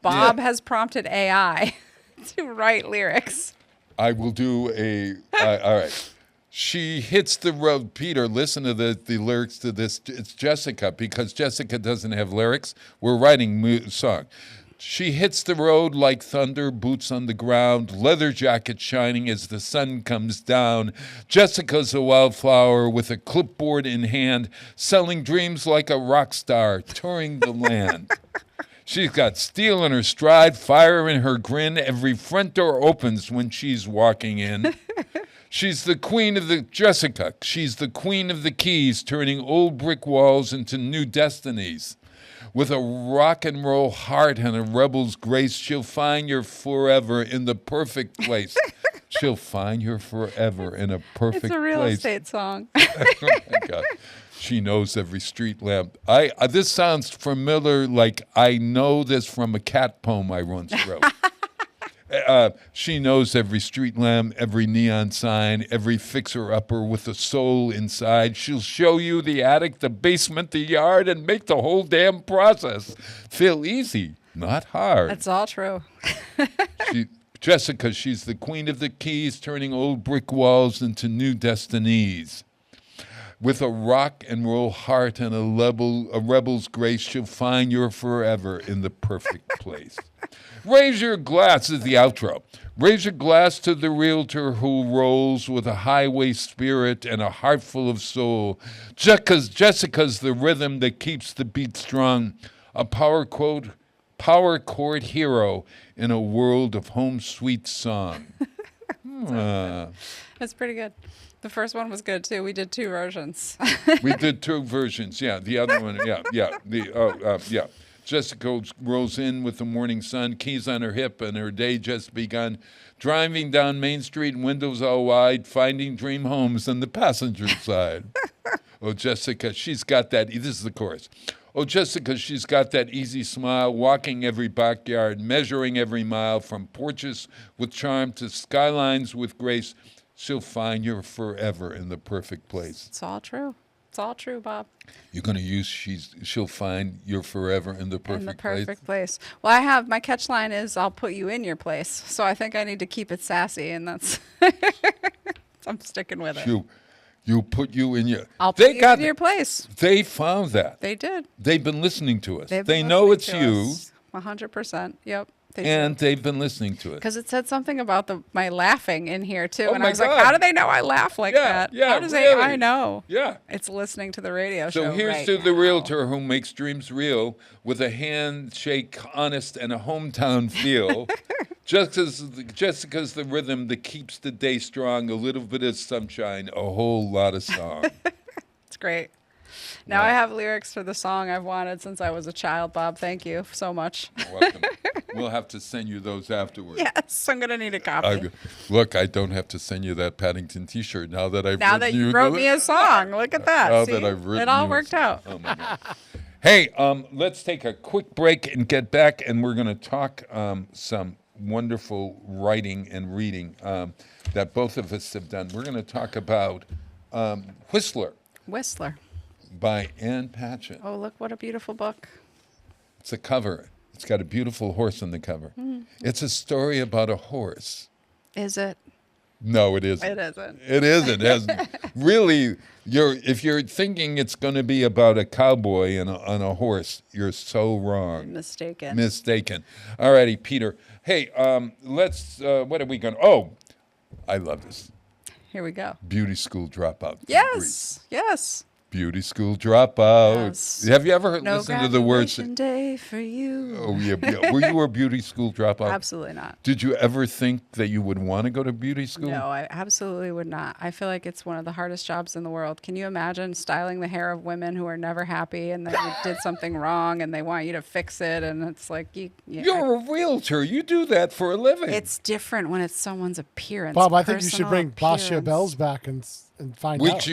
Bob has prompted AI to write lyrics. I will do all right. She hits the road. Peter, listen to the lyrics to this. It's Jessica, because Jessica doesn't have lyrics. We're writing song. She hits the road like thunder, boots on the ground, leather jacket shining as the sun comes down. Jessica's a wildflower with a clipboard in hand, selling dreams like a rock star, touring the land. She's got steel in her stride, fire in her grin. Every front door opens when she's walking in. She's the queen of the Jessica. She's the queen of the keys, turning old brick walls into new destinies. With a rock and roll heart and a rebel's grace, she'll find your forever in the perfect place. She'll find your forever in a perfect place. It's a real estate song. Oh my God. She knows every street lamp. This sounds familiar, like I know this from a cat poem I once wrote. She knows every street lamp, every neon sign, every fixer-upper with a soul inside. She'll show you the attic, the basement, the yard, and make the whole damn process feel easy, not hard. That's all true. Jessica, she's the queen of the keys, turning old brick walls into new destinies. With a rock and roll heart and a rebel's grace, she'll find your forever in the perfect place. Raise your glass is the outro. Raise your glass to the realtor who rolls with a highway spirit and a heart full of soul. Jessica's the rhythm that keeps the beat strong. A power chord hero in a world of home sweet song. That's pretty good. The first one was good too. We did 2 versions. We did 2 versions. Yeah, the other one. Yeah. Jessica rolls in with the morning sun, keys on her hip, and her day just begun. Driving down Main Street, windows all wide, finding dream homes on the passenger side. Oh, Jessica, she's got that. This is the chorus. Oh, Jessica, she's got that easy smile, walking every backyard, measuring every mile, from porches with charm to skylines with grace. She'll find you forever in the perfect place. It's all true. It's all true, Bob. You're going to use she'll find your forever in the perfect place? In the perfect place. Well, my catch line is I'll put you in your place. So I think I need to keep it sassy, and that's I'm sticking with it. You'll put you in your... I'll put you in your place. They found that. They did. They've been listening to us. They know it's you. 100%. Yep. They've been listening to it. Because it said something about my laughing in here, too. Oh, and I was like, how do they know I laugh like that? Yeah, how does really. I know? Yeah. It's listening to the radio show. So here's right to now. the realtor who makes dreams real with a handshake honest and a hometown feel. Jessica's the rhythm that keeps the day strong, a little bit of sunshine, a whole lot of song. It's great. Now I have lyrics for the song I've wanted since I was a child, Bob. Thank you so much. Welcome. We'll have to send you those afterwards. Yes, I'm going to need a copy. Look, I don't have to send you that Paddington T-shirt now that I've Now written that you wrote me a song. Look at that. Now See? that I've written it all you a worked song. out. Oh my God. Hey, let's take a quick break and get back, and we're going to talk some wonderful writing and reading that both of us have done. We're going to talk about Whistler by Ann Patchett. Oh, look what a beautiful book. It's a cover. It's got a beautiful horse on the cover. It's a story about a horse. Is it? No, it isn't. It isn't. It isn't. It hasn't. Really, if you're thinking it's going to be about a cowboy on a horse, you're so wrong. Mistaken. All righty, Peter. Hey, let's. What are we going? Oh, I love this. Here we go. Beauty school dropout. Yes. Beauty school dropout. Yes. Have you ever No listened to the words? graduation day for you. Oh yeah. Were you a beauty school dropout? Absolutely not. Did you ever think that you would want to go to beauty school? No, I absolutely would not. I feel like it's one of the hardest jobs in the world. Can you imagine styling the hair of women who are never happy and then you did something wrong and they want you to fix it, and it's like You're a realtor. You do that for a living. It's different when it's someone's appearance. Bob, I think you should bring personal Basha appearance. Bells back and find out.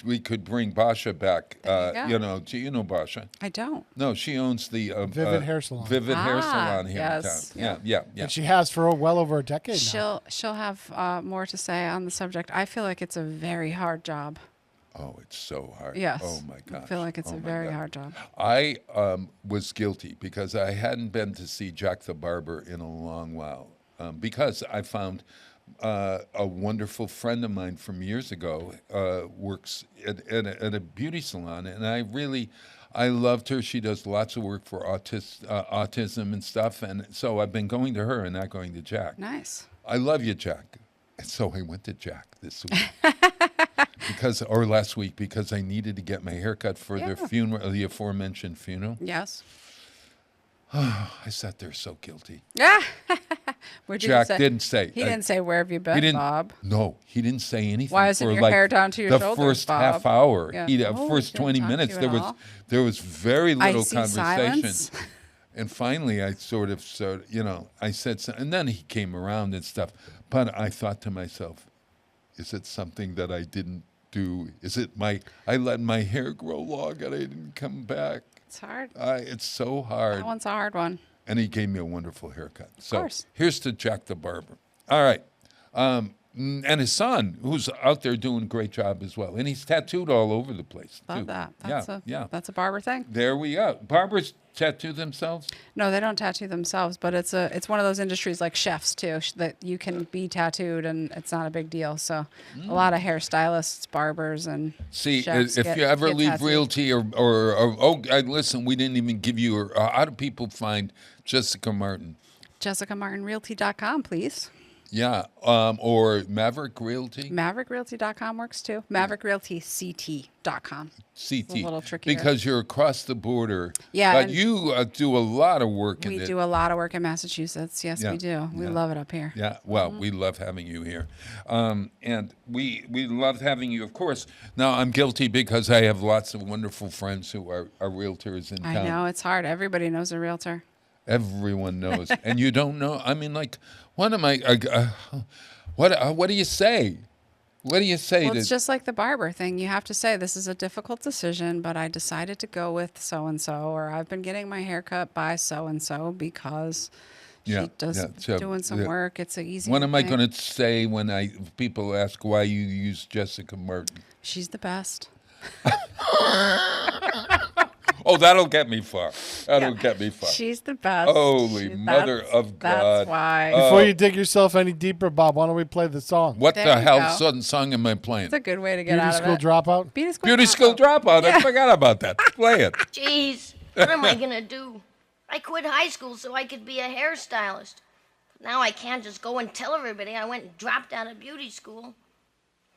We could bring Basha back. There you go. Do you know Basha? I don't. No, she owns the Vivid Hair Salon. Vivid Hair Salon here yes. in town. Yeah. And she has for well over a decade now. She'll have more to say on the subject. I feel like it's a very hard job. Oh, it's so hard. Yes. Oh my gosh. I feel like it's a very hard job. I was guilty because I hadn't been to see Jack the Barber in a long while because I found a wonderful friend of mine from years ago works at a beauty salon, and I loved her. She does lots of work for autism and stuff, and so I've been going to her and not going to Jack. Nice. I love you, Jack. And so I went to Jack this week. Last week, because I needed to get my hair cut for the funeral, the aforementioned funeral. Yes. I sat there so guilty. Yeah. Jack didn't say. He didn't say, "Where have you been, Bob?" No, he didn't say anything. Why isn't your hair down to your shoulders, The first Bob? half hour, Yeah. first 20 minutes, there was very little Icy conversation. silence. And finally, I sort of, I said something, and then he came around and stuff. But I thought to myself, is it something that I didn't do? Is it I let my hair grow long and I didn't come back? It's hard. It's so hard. That one's a hard one. And he gave me a wonderful haircut. So course. here's to Jack the Barber. All right. And his son, who's out there doing a great job as well. And he's tattooed all over the place, Love too. that. That's a barber thing. There we go. Barbers tattoo themselves? No, they don't tattoo themselves, but it's one of those industries like chefs too, that you can be tattooed and it's not a big deal. So a lot of hairstylists, barbers, and chefs if you ever get leave tattooed. realty listen, we didn't even give you. How do people find Jessica Martin? JessicaMartinRealty.com, please. Yeah, or Maverick Realty. MaverickRealty.com works too. MaverickRealtyCT.com. CT. It's a little trickier. Because you're across the border. Yeah, But and you do a lot of work in it. We do a lot of work in Massachusetts. Yes, Yeah, we do. We yeah. love it up here. Yeah, well, we love having you here. And we love having you, of course. Now, I'm guilty because I have lots of wonderful friends who are realtors in town. I know, it's hard. Everybody knows a realtor. Everyone knows. And you don't know. I mean, like, what am I, what do you say? What do you say? Well, it's just like the barber thing. You have to say, this is a difficult decision, but I decided to go with so-and-so, or I've been getting my hair cut by so-and-so because she does doing some work. It's an easy What am I thing. going to say when people ask why you use Jessica Martin? She's the best. Oh, that'll get me far. That'll get me far. She's the best. Holy Mother of God. That's why. Before you dig yourself any deeper, Bob, why don't we play the song? What There the you hell go. sudden song am I playing? It's a good way to get Beauty out School of it. Dropout? Beauty School Dropout. I forgot about that. Play it. Jeez, what am I gonna do? I quit high school so I could be a hairstylist. But now I can't just go and tell everybody I went and dropped out of beauty school.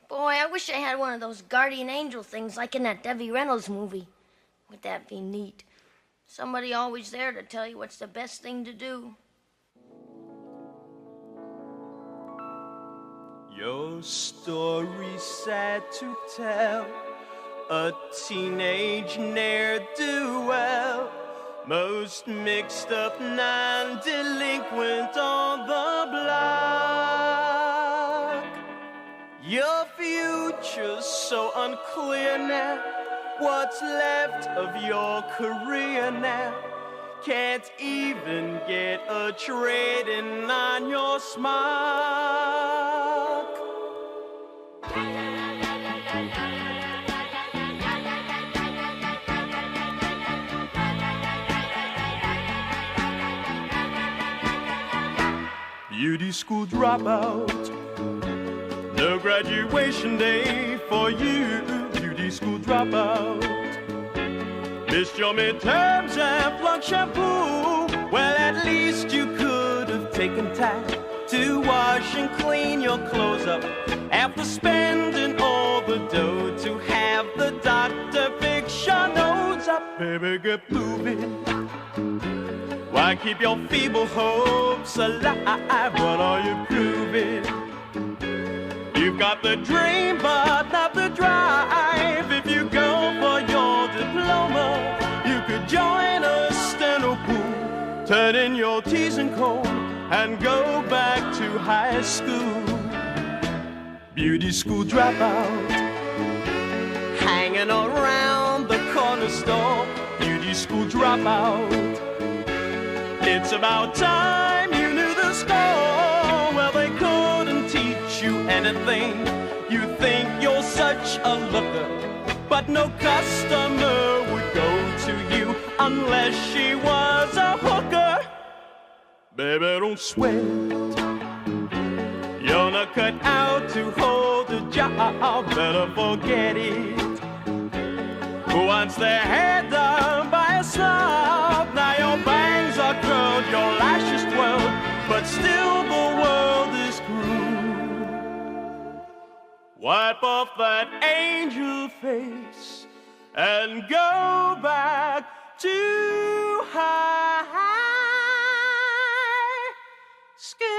Boy, I wish I had one of those guardian angel things like in that Debbie Reynolds movie. Would that be neat? Somebody always there to tell you what's the best thing to do. Your story's sad to tell, a teenage ne'er-do-well, most mixed up non-delinquent on the block. Your future's so unclear now, what's left of your career now? Can't even get a trade-in on your smock. Beauty school dropout, no graduation day for you. Beauty school dropout, missed your midterms and flunked shampoo. Well, at least you could have taken time to wash and clean your clothes up after spending all the dough to have the doctor fix your nose up. Baby, get moving. Why keep your feeble hopes alive? What are you proving? You've got the dream, but not the drive. If you go for your diploma, you could join a steno pool, turn in your T's and C's, and go back to high school. Beauty school dropout, hanging around the corner store. Beauty school dropout, it's about time you knew the score. Well, they couldn't teach you anything. You think you're such a looker, but no customer would go to you unless she was a hooker. Baby, don't sweat, you're not cut out to hold a job. Better forget it. Who wants their hair done by a slob? Now your bangs are curled, your lashes twirled, but still the world is cruel. Wipe off that angel face and go back to high school.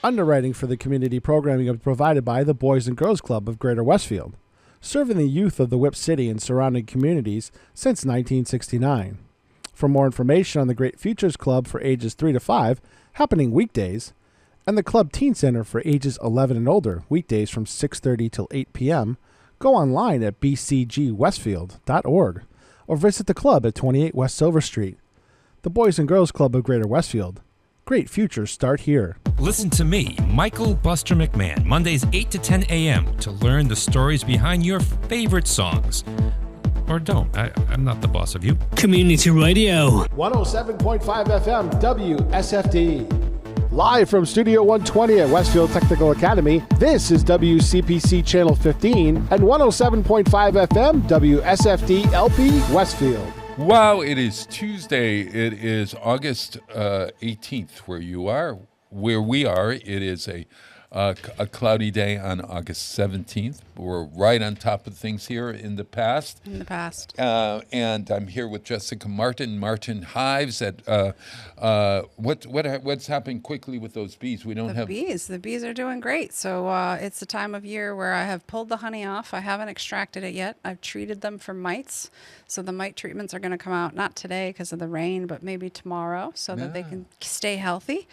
Underwriting for the community programming is provided by the Boys and Girls Club of Greater Westfield, serving the youth of the Whip City and surrounding communities since 1969. For more information on the Great Futures Club for ages 3 to 5, happening weekdays, and the Club Teen Center for ages 11 and older, weekdays from 6:30 till 8 p.m., go online at bcgwestfield.org or visit the club at 28 West Silver Street. The Boys and Girls Club of Greater Westfield. Great futures start here. Listen to me, Michael Buster McMahon, Mondays 8 to 10 a.m. to learn the stories behind your favorite songs. Or don't. I'm not the boss of you. Community Radio. 107.5 FM WSFD. Live from Studio 120 at Westfield Technical Academy, this is WCPC Channel 15 and 107.5 FM WSFD-LP Westfield. Wow, it is Tuesday. It is August 18th where you are. Where we are, it is a cloudy day on August 17th. We're right on top of things here in the past. And I'm here with Jessica Martin Hives. At what's happening quickly with those bees? We don't have bees. The bees are doing great. So it's the time of year where I have pulled the honey off. I haven't extracted it yet. I've treated them for mites. So the mite treatments are going to come out not today because of the rain, but maybe tomorrow, so that they can stay healthy.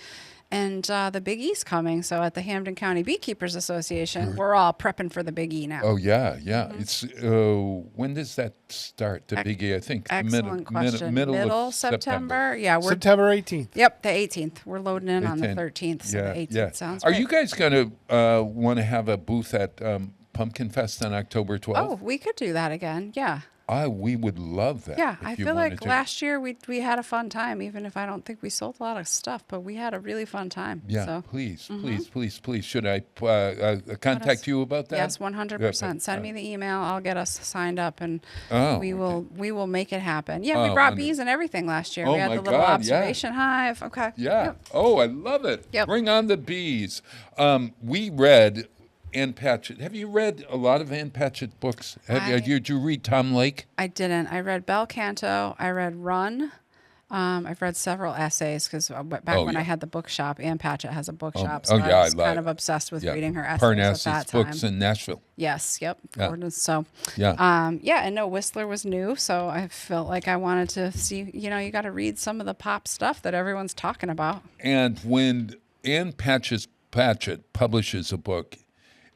And the Big E's coming. So at the Hampden County Beekeepers Association, we're all prepping for the Big E now. Oh, yeah. It's when does that start, the Big E? I think excellent question. Middle of September. Yeah, we're September 18th. Yep, the 18th. We're loading in on the 13th, so the 18th sounds Are great. you guys going to want to have a booth at Pumpkin Fest on October 12th? Oh, we could do that again, yeah. We would love that. Yeah, I feel like last year we had a fun time, even if I don't think we sold a lot of stuff, but we had a really fun time. Yeah, so. please. Should I contact you about that? Yes, 100%. Send me the email. I'll get us signed up, and we will make it happen. Yeah, we brought bees and everything last year. Oh, we had the little observation hive. Okay. Yeah. Yep. Oh, I love it. Yep. Bring on the bees. We read Ann Patchett. Have you read a lot of Ann Patchett books? Did you read Tom Lake? I didn't. I read Bel Canto. I read Run. I've read several essays because back when I had the bookshop, Ann Patchett has a bookshop. So I was kind of obsessed with reading her essays Parnassus at that time. books in Nashville. Yes. Yep. Yeah. So, and no, Whistler was new, so I felt like I wanted to see. You got to read some of the pop stuff that everyone's talking about. And when Ann Patchett publishes a book,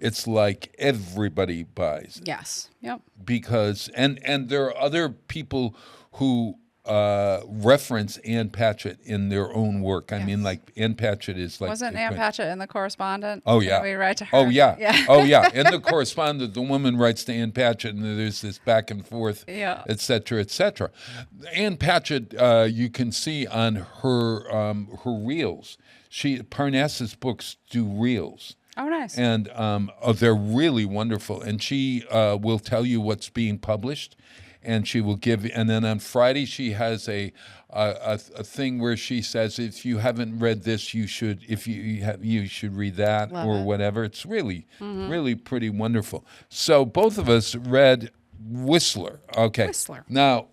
it's like everybody buys. Yes. Yep. Because and there are other people who reference Ann Patchett in their own work. I mean, like Ann Patchett is like... Wasn't Ann Patchett in The Correspondent? Oh, yeah. Did we write to her? Oh, yeah. Oh, yeah. In The Correspondent, the woman writes to Ann Patchett, and there's this back and forth, et cetera, et cetera. Ann Patchett, you can see on her reels. Parnassus books do reels. Oh, nice. And they're really wonderful. And she will tell you what's being published. And she will give, and then on Friday she has a thing where she says, if you haven't read this, you should. If you should read that. Love or it. Whatever. It's really, really pretty wonderful. So both of us read Whistler. Okay. Whistler. Now,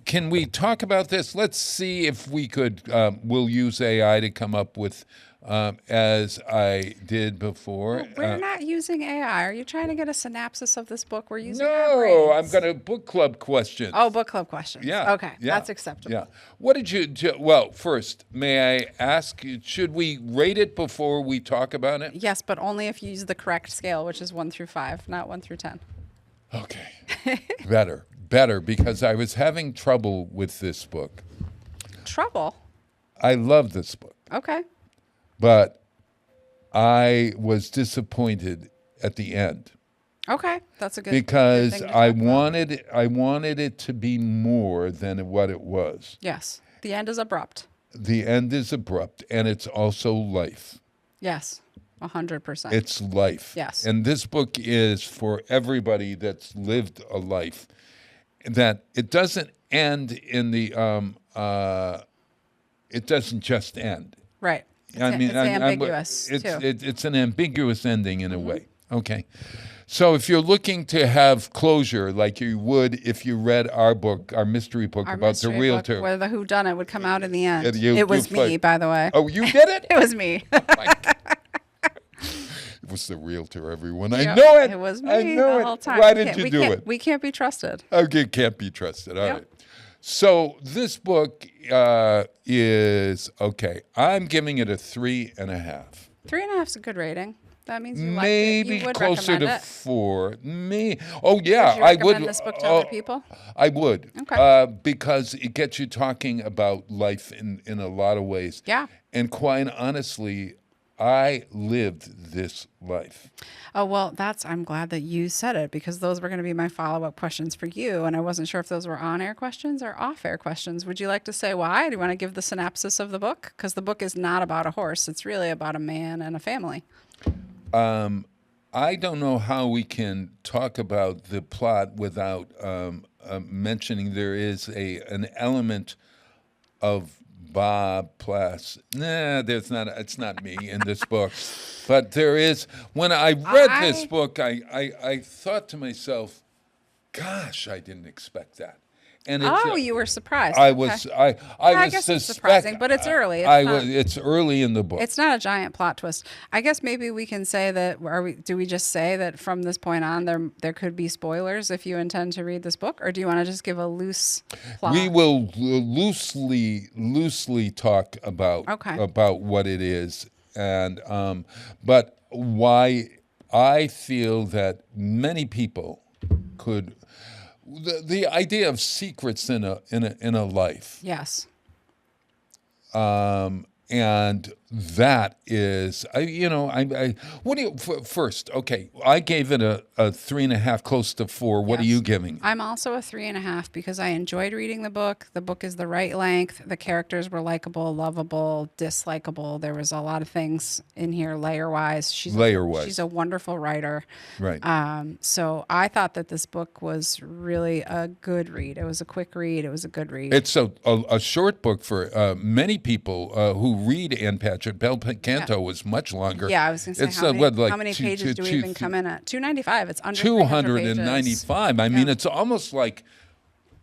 can we talk about this? Let's see if we could. We'll use AI to come up with. As I did before. We're not using AI. Are you trying to get a synopsis of this book? We're using No, I'm going to book club questions. Oh, book club questions. Yeah. Okay, that's acceptable. Yeah. What did you do? Well, first, may I ask, should we rate it before we talk about it? Yes, but only if you use the correct scale, which is 1 through 5, not 1 through 10. Okay. Better, because I was having trouble with this book. Trouble? I love this book. Okay. But I was disappointed at the end. Okay, that's a good because good thing to I wanted it to be more than what it was. Yes, the end is abrupt. The end is abrupt, and it's also life. Yes, 100%. It's life. Yes, and this book is for everybody that's lived a life. That it doesn't end in the. It doesn't just end. Right. It's ambiguous, too. It's an ambiguous ending in a way. Okay. So if you're looking to have closure like you would if you read our book, our mystery book about the realtor. Book where the whodunit would come out in the end. Yeah, it was me, by the way. Oh, you did it? It was me. It was the realtor, everyone. Yep, I know it. It was me I know the whole time. Why did you do it? We can't be trusted. Okay, can't be trusted. All right. So this book is, okay, I'm giving it a 3.5. 3.5 is a good rating. That means you maybe like it. You would closer recommend to it. 4. Oh, yeah, Would you I recommend would. this book to other people? I would. Okay. Because it gets you talking about life in a lot of ways. Yeah. And quite honestly, I lived this life. Oh, well, I'm glad that you said it because those were going to be my follow-up questions for you. And I wasn't sure if those were on-air questions or off-air questions. Would you like to say why? Do you want to give the synopsis of the book? Because the book is not about a horse. It's really about a man and a family. I don't know how we can talk about the plot without mentioning there is an element of Bob Plass. Nah, there's not. It's not me in this book, but there is. When I read this book, I thought to myself, "Gosh, I didn't expect that." And you were surprised. I was. I was guess it's surprising, but it's early. It's early in the book. It's not a giant plot twist. I guess maybe we can say that. Do we just say that from this point on there could be spoilers if you intend to read this book, or do you want to just give a loose plot? We will loosely talk about what it is, and but why I feel that many people could. The idea of secrets in a life. Yes. And that is, what do you, first, okay, I gave it a 3.5, close to 4. What are you giving? I'm also a 3.5 because I enjoyed reading the book. The book is the right length. The characters were likable, lovable, dislikable. There was a lot of things in here layer-wise. She's a wonderful writer. Right. So I thought that this book was really a good read. It was a quick read. It was a good read. It's a short book for many people who read Ann Patchett. Bel Canto was much longer. Yeah, I was going to say, It's, how many pages do we even come in at? 295. It's under 295. I mean, it's almost like,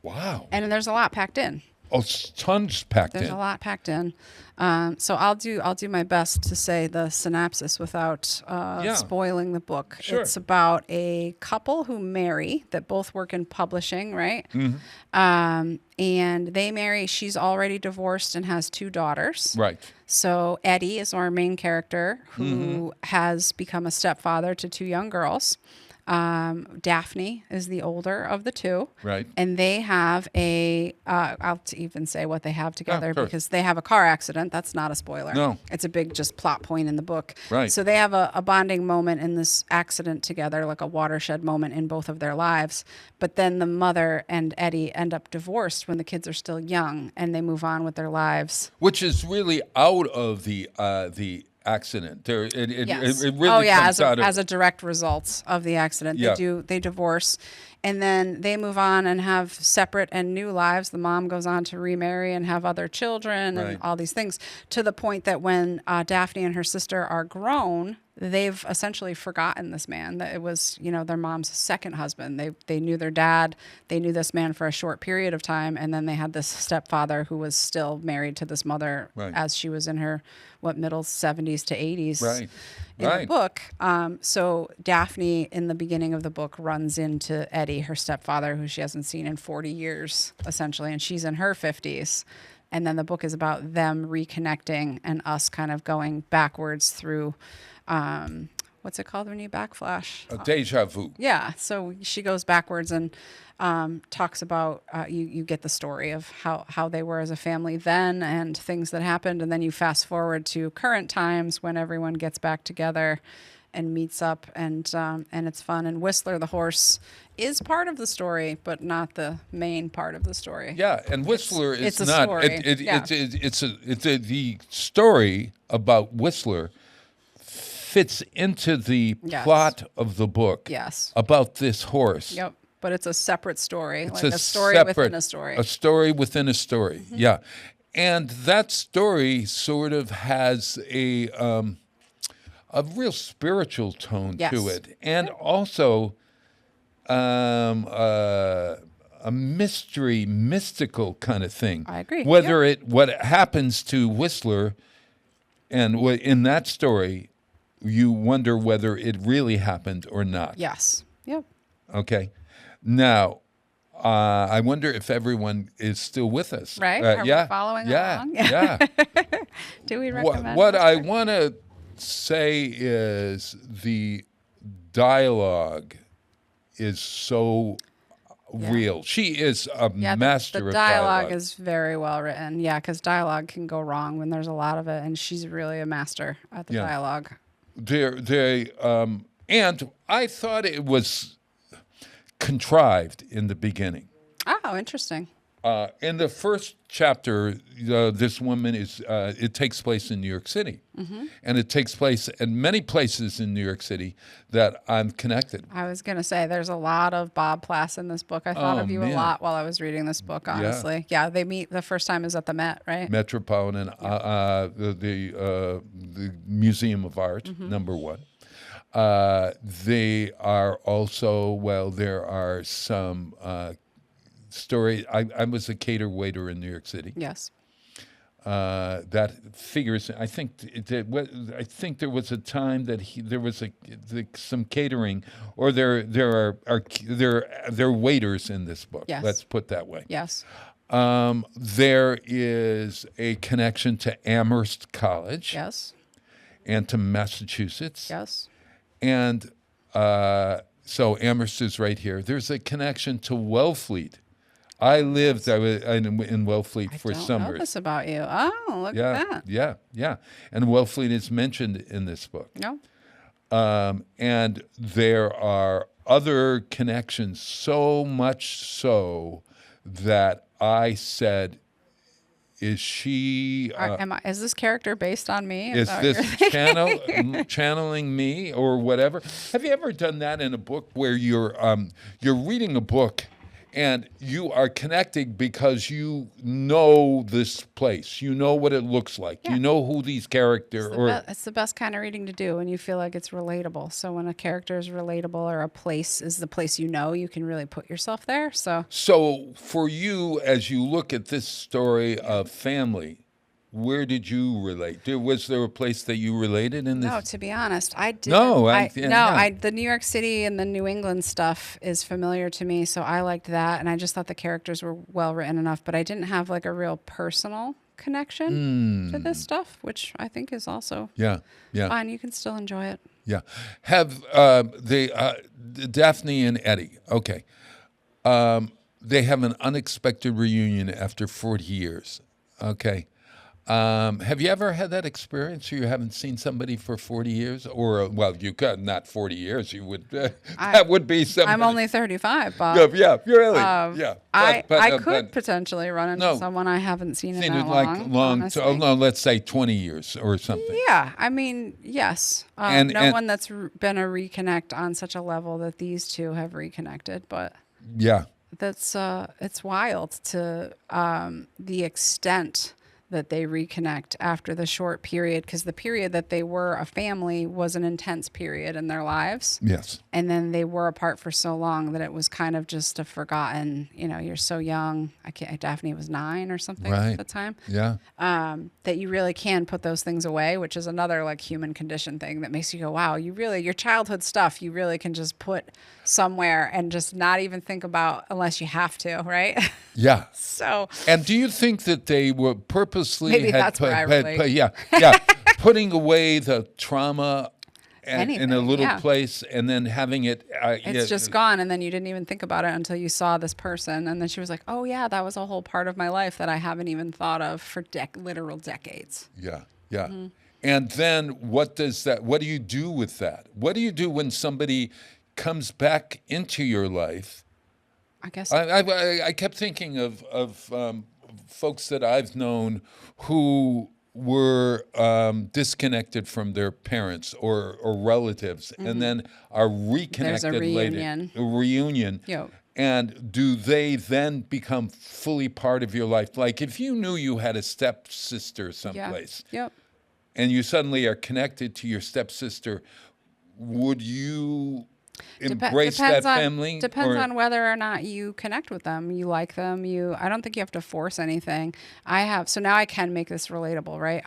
wow. And there's a lot packed in. Oh, tons packed in. There's a lot packed in. So I'll do my best to say the synopsis without spoiling the book. Sure. It's about a couple who marry that both work in publishing, right? Mm-hmm. And they marry. She's already divorced and has 2 daughters. Right. So Eddie is our main character who has become a stepfather to 2 young girls. Daphne is the older of the 2. Right. And they have I'll even say what they have together because they have a car accident. That's not a spoiler. No. It's a big just plot point in the book. Right. So they have a bonding moment in this accident together, like a watershed moment in both of their lives. But then the mother and Eddie end up divorced when the kids are still young and they move on with their lives. Which is really out of the accident. It really comes out as a direct result of the accident. They divorce, and then they move on and have separate and new lives. The mom goes on to remarry and have other children and all these things, to the point that when Daphne and her sister are grown, they've essentially forgotten this man. That it was, their mom's second husband. They knew their dad. They knew this man for a short period of time, and then they had this stepfather who was still married to this mother as she was in her middle 70s to 80s. Right. In the book. So Daphne, in the beginning of the book, runs into Eddie, her stepfather, who she hasn't seen in 40 years, essentially, and she's in her 50s. And then the book is about them reconnecting and us kind of going backwards through, what's it called when you backflash? A deja vu. Yeah. So she goes backwards and talks about, you get the story of how they were as a family then and things that happened. And then you fast forward to current times when everyone gets back together and meets up, and it's fun. And Whistler, the horse, is part of the story, but not the main part of the story. Yeah, and Whistler it's is a not. Story. The story about Whistler fits into the plot of the book. Yes. About this horse. Yep. But it's a separate story, It's like a story within a story. A story within a story. Mm-hmm. Yeah, and that story sort of has a real spiritual tone to it, and also a mystical kind of thing. I agree. Whether what happens to Whistler, and in that story, you wonder whether it really happened or not. Yes. Yep. Okay. Now, I wonder if everyone is still with us. Right? Are we following along? Yeah. Do we recommend what I want to say is the dialogue is so real. She is a master of dialogue. The dialogue is very well written. Yeah, because dialogue can go wrong when there's a lot of it, and she's really a master at the dialogue. And I thought it was contrived in the beginning. Oh, interesting. In the first chapter, this woman it takes place in New York City. Mm-hmm. And it takes place in many places in New York City that I'm connected. I was going to say, there's a lot of Bob Plass in this book. I thought of you a lot while I was reading this book, honestly. Yeah, they meet, the first time is at the Met, right? Metropolitan, the Museum of Art, number 1. They are also, there are some story. I was a cater waiter in New York City. Yes. That figures. I think there was a time that there was some catering, or there are waiters in this book. Yes. Let's put that way. Yes. There is a connection to Amherst College. Yes. And to Massachusetts. Yes. And so Amherst is right here. There's a connection to Wellfleet. I lived in Wellfleet for summers. I don't know this about you. Oh, look at that. Yeah. And Wellfleet is mentioned in this book. No. And there are other connections, so much so that I said, is she... is this character based on me? Is this channeling me or whatever? Have you ever done that in a book where you're reading a book And you are connecting because you know this place. You know what it looks like. Yeah. You know who these characters are. It's the best kind of reading to do when you feel like it's relatable. So when a character is relatable or a place is the place you know, you can really put yourself there. So for you, as you look at this story of family, where did you relate? Was there a place that you related in this? No, to be honest, I didn't. No, the New York City and the New England stuff is familiar to me, so I liked that, and I just thought the characters were well written enough, but I didn't have like a real personal connection to this stuff, which I think is also fine. You can still enjoy it. Yeah. Have Daphne and Eddie, okay. They have an unexpected reunion after 40 years, okay. Have you ever had that experience where you haven't seen somebody for 40 years? Or, well, you could, not 40 years, you would, that would be somebody. I'm only 35, Bob. Yeah, really, yeah. I could potentially run into someone I haven't seen in that long, honestly. Let's say 20 years or something. Yeah, I mean, yes. No one that's been a reconnect on such a level that these two have reconnected, but yeah, that's it's wild to the extent that they reconnect after the short period, because the period that they were a family was an intense period in their lives. Yes. And then they were apart for so long that it was kind of just a forgotten, you're so young. Daphne was 9 or something at the time. Yeah. That you really can put those things away, which is another like human condition thing that makes you go, wow, your childhood stuff, you really can just put somewhere and just not even think about unless you have to, right? Yeah. So. And do you think that they were purposely Maybe that's where I relate. putting away the trauma in a little yeah. place and then having it it's just gone, and then you didn't even think about it until you saw this person, and then she was like, oh yeah, that was a whole part of my life that I haven't even thought of for literal decades. Yeah. And then what do you do with that? What do you do when somebody comes back into your life? I guess I kept thinking of folks that I've known who were disconnected from their parents or relatives, and then are reconnected later. A reunion. Yep. And do they then become fully part of your life? Like if you knew you had a stepsister someplace, and you suddenly are connected to your stepsister, would you embrace that family? Depends on whether or not you connect with them, you like them. I don't think you have to force anything. So now I can make this relatable, right?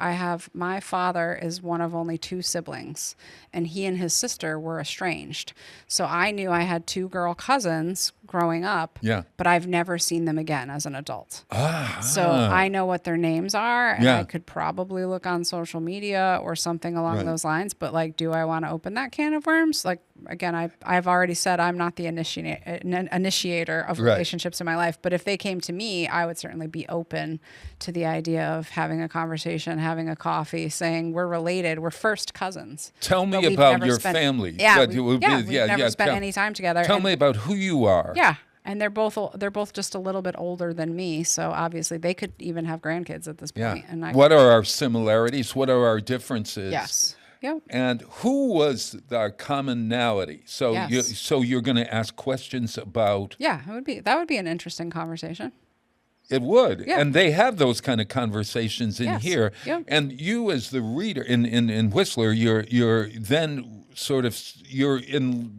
My father is one of only 2 siblings, and he and his sister were estranged. So I knew I had 2 girl cousins growing up, but I've never seen them again as an adult. So I know what their names are, and I could probably look on social media or something along those lines. But like, do I want to open that can of worms? Like, again, I've already said I'm not the initiator of relationships in my life. But if they came to me, I would certainly be open to the idea of having a conversation, having a coffee, saying we're related, we're first cousins. Tell me about your family. We've never spent any time together. Tell me about who you are. Yeah, and they're both just a little bit older than me, so obviously they could even have grandkids at this point. And what are our similarities? What are our differences? Yes. Yep. And who was our commonality? So you're going to ask questions about. Yeah, that would be an interesting conversation. It would. Yeah. And they have those kind of conversations in here. Yep. And you as the reader in Whistler, you're then sort of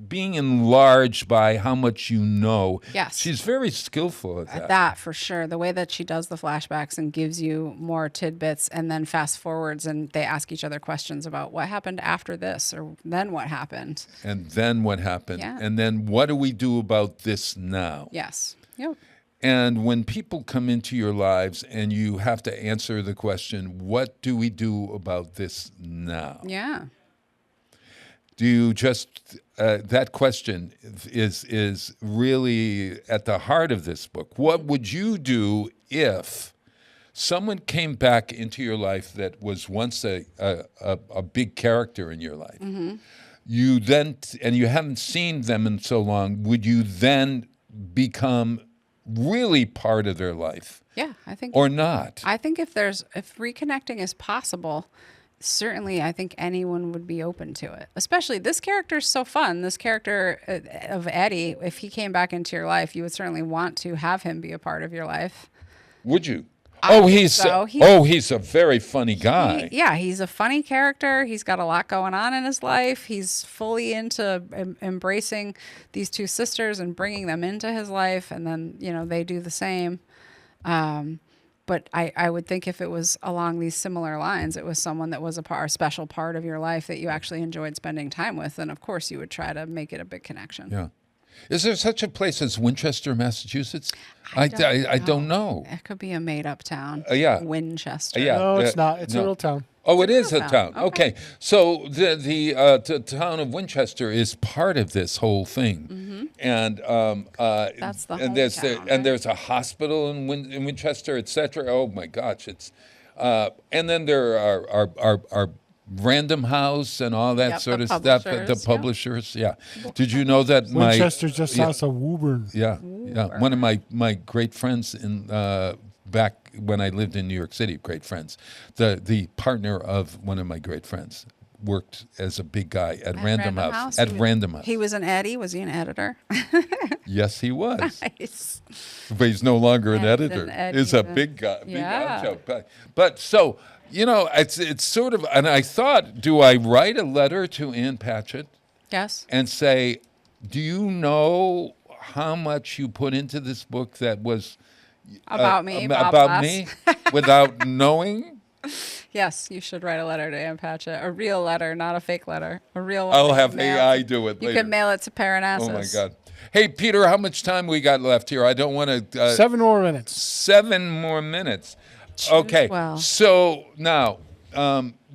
being enlarged by how much you know. Yes. She's very skillful at that. That for sure. The way that she does the flashbacks and gives you more tidbits and then fast forwards, and they ask each other questions about what happened after this or then what happened. And then what happened. Yeah. And then what do we do about this now? Yes. Yep. And when people come into your lives and you have to answer the question, what do we do about this now? Yeah. Do you just, that question is really at the heart of this book. What would you do if someone came back into your life that was once a big character in your life? Mm-hmm. You then, and you haven't seen them in so long, would you then become really part of their life? Yeah, I think. Or not? I think if reconnecting is possible, certainly I think anyone would be open to it. Especially this character is so fun. This character of Eddie, if he came back into your life, you would certainly want to have him be a part of your life. Would you? He's He's a very funny guy. He's a funny character. He's got a lot going on in his life. He's fully into embracing these two sisters and bringing them into his life, and then they do the same. But I would think if it was along these similar lines, it was someone that was a special part of your life that you actually enjoyed spending time with, then of course you would try to make it a big connection. Yeah. Is there such a place as Winchester, Massachusetts? I don't know. It could be a made-up town. Yeah. Winchester. Yeah. No, it's not. It's a real town. Oh, it is a town. Okay. So the town of Winchester is part of this whole thing, and that's the hometown, and there's a hospital in Winchester, etc. Oh my gosh, it's and then there are Random House and all that sort of stuff. The publishers, yeah. Did you know that Winchester's just south of Woburn? Yeah, yeah. One of my great friends in back when I lived in New York City, great friends. The partner of one of my great friends worked as a big guy at Random House. At Random House. He was an Eddie. Was he an editor? Yes, he was. Nice. But he's no longer an editor. He's a big guy. But so. It's sort of, and I thought, do I write a letter to Ann Patchett? Yes. And say, do you know how much you put into this book that was about me, about me, without knowing? Yes, you should write a letter to Ann Patchett. A real letter, not a fake letter. A real letter. I'll have AI do it later. You can mail it to Parnassus. Oh, my God. Hey, Peter, how much time we got left here? I don't want to... 7 more minutes. 7 more minutes. Okay, well. So now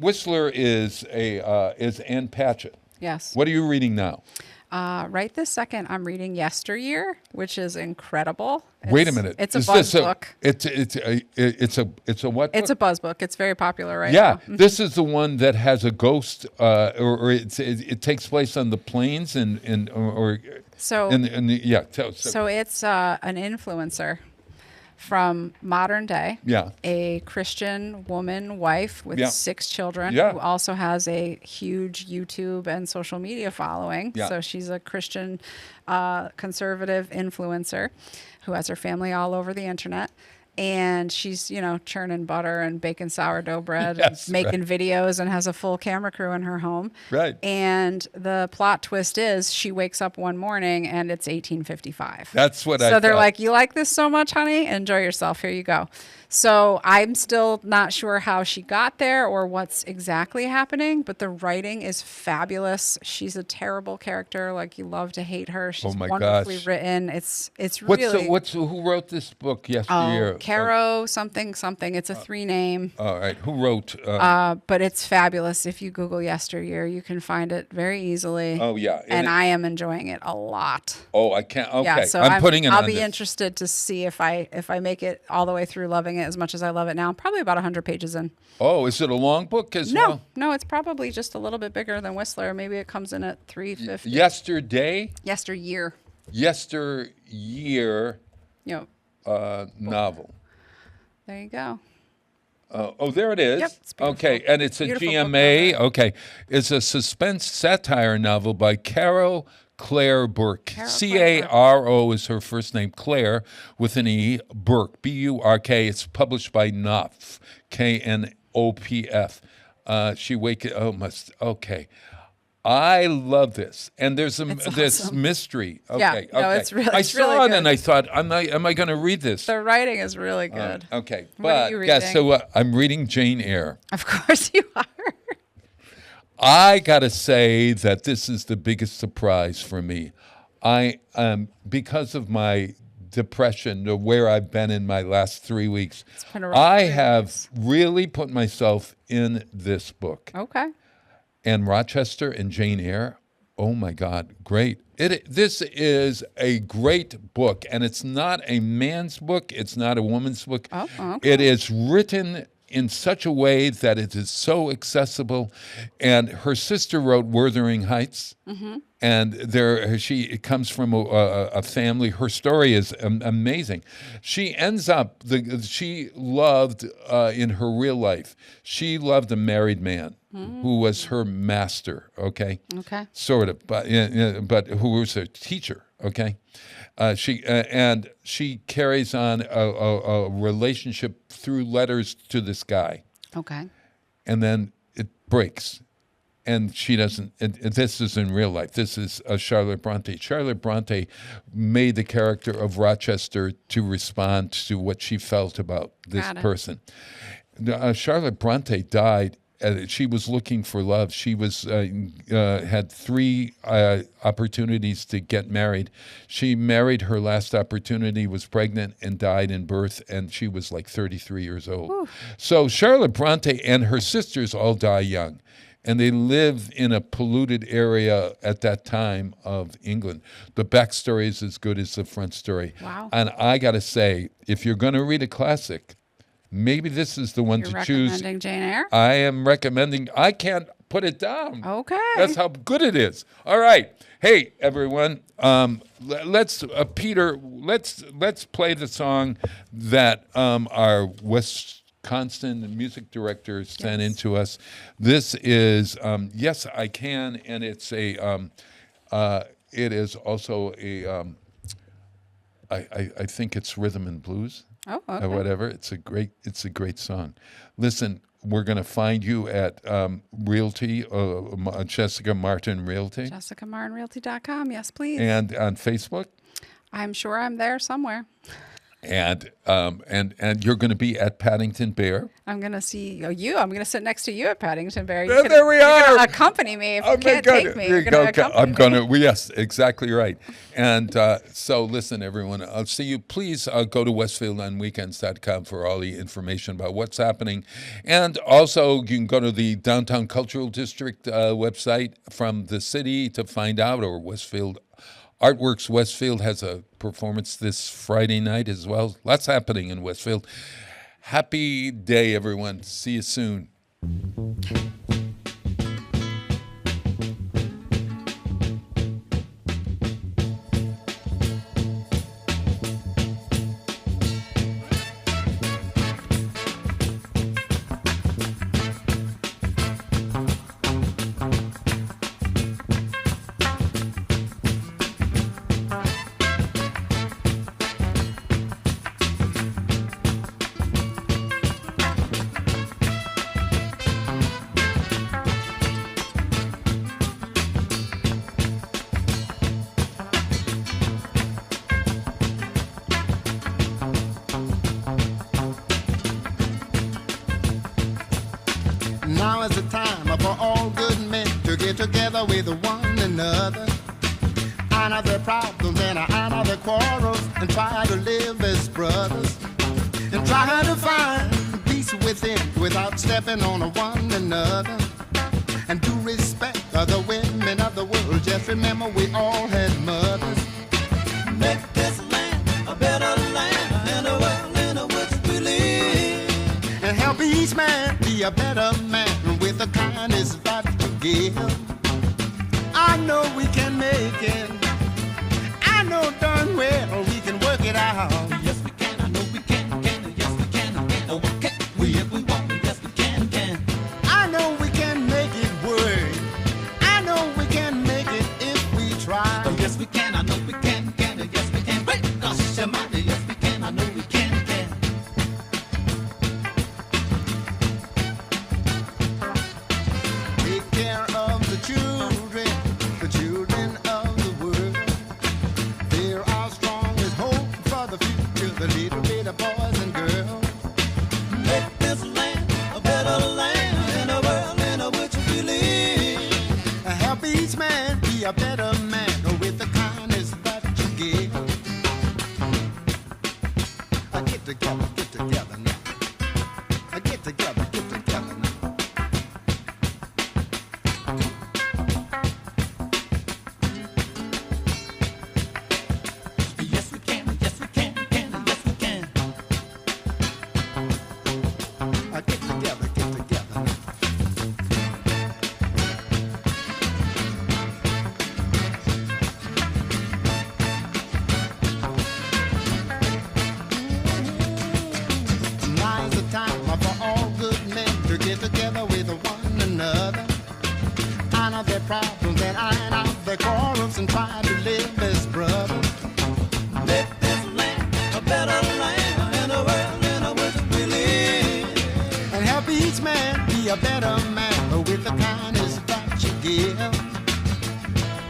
Whistler is Ann Patchett. Yes. What are you reading now? Right this second, I'm reading Yesteryear, which is incredible. Wait a minute. It's a buzz book. It's a what? It's a buzz book. It's very popular now. Yeah, this is the one that has a ghost, or it takes place on the plains So it's an influencer from modern day, a Christian woman, wife with 6 children, who also has a huge YouTube and social media following. So she's a Christian conservative influencer who has her family all over the internet. And she's, churning butter and baking sourdough bread and making videos and has a full camera crew in her home. Right. And the plot twist is she wakes up one morning and it's 1855. That's what I So they're thought. like, you like this so much, honey? Enjoy yourself. Here you go. So I'm still not sure how she got there or what's exactly happening, but the writing is fabulous. She's a terrible character. Like, you love to hate her. She's wonderfully written. It's really... Who wrote this book Yesteryear? Caro something. It's a 3 name. All right. Who wrote? But it's fabulous. If you Google Yesteryear, you can find it very easily. Oh, yeah. And I am enjoying it a lot. Oh, I can't. Okay. Yeah, so I'm putting it I'll on be this. interested to see if I make it all the way through loving it as much as I love it now. I'm probably about 100 pages in. Oh, is it a long book as well? No, it's probably just a little bit bigger than Whistler. Maybe it comes in at 350. Yesteryear. Yesteryear. Yep. Novel. There you go. There it is. Yep, it's beautiful. Okay, and it's a Beautiful GMA. book. Okay, it's a suspense satire novel by Caro Claire Burke. Caro is her first name, Claire, with an E, Burke, B-U-R-K. It's published by Knopf, K-N-O-P-F. Okay. I love this, and there's this awesome. Mystery. Okay, Yeah, okay. no, it's really, I it's saw really it good. and I thought, am I going to read this? The writing is really good. Okay, What are you reading? so I'm reading Jane Eyre. Of course you are. I gotta say that this is the biggest surprise for me. Because of my depression, or where I've been in my last 3 weeks, I have really put myself in this book. Okay. And Rochester and Jane Eyre, oh my God, great. This is a great book, and it's not a man's book, it's not a woman's book. Oh, okay. It is written in such a way that it is so accessible. And her sister wrote Wuthering Heights, And she comes from a family. Her story is amazing. She ends up, she loved, in her real life, she loved a married man who was her master, okay? Okay. Sort of, but who was a teacher, okay? She carries on a relationship through letters to this guy. Okay. And then it breaks. And she doesn't, this is in real life. This is Charlotte Bronte. Charlotte Bronte made the character of Rochester to respond to what she felt about this person. Charlotte Bronte died. She was looking for love. She was had 3 opportunities to get married. She married. Her last opportunity, was pregnant and died in birth, and she was like 33 years old. Ooh. So Charlotte Bronte and her sisters all die young. And they live in a polluted area at that time of England. The backstory is as good as the front story. Wow. And I got to say, if you're going to read a classic, maybe this is the one to choose. You're recommending Jane Eyre? I am recommending. I can't put it down. Okay. That's how good it is. All right. Hey, everyone. Let's Peter. Let's play the song that our Wisconsin music director sent in to us. This is Yes, I Can, and it's a it is also a I think it's rhythm and blues. Oh, okay. Or whatever. It's a great song. Listen, we're going to find you at Realty, Jessica Martin Realty. JessicaMartinRealty.com. Yes, please. And on Facebook. I'm sure I'm there somewhere. And you're going to be at Paddington Bear. I'm going to see you. I'm going to sit next to you at Paddington Bear. There we are. You're going to accompany me. If you can't take me, you're going to accompany me. Yes, exactly right. And so listen, everyone, I'll see you. Please go to westfieldonweekends.com for all the information about what's happening. And also, you can go to the Downtown Cultural District website from the city to find out, or Westfield Artworks Westfield has a performance this Friday night as well. Lots happening in Westfield. Happy day, everyone. See you soon. Now is the time for all good men to get together with one another, honor their problems and honor their quarrels, and try to live as brothers, and try to find peace within without stepping on one another, and do respect other women of the world. Just remember we all had mothers. Make this land a better land and a world in which we live, and help each man be a better man with the kindness that you give. I know we can make it. I know darn well we can work it out. Yes, we can. I know we can. Yes, we can. Oh, can we if we want? Yes, we can. I know we can make it work. I know we can make it if we try. Oh, yes, we can. I know we can. Yes, we can. Wait, gosh, yes, we can. I know we can. Take care of the children of the world. They're our strongest hope for the future. together with one another. Iron out their problems and iron out their quarrels and try to live as brothers. Make this land a better land and a world in which we live. And help each man be a better man with the kindness that you give.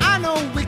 I know we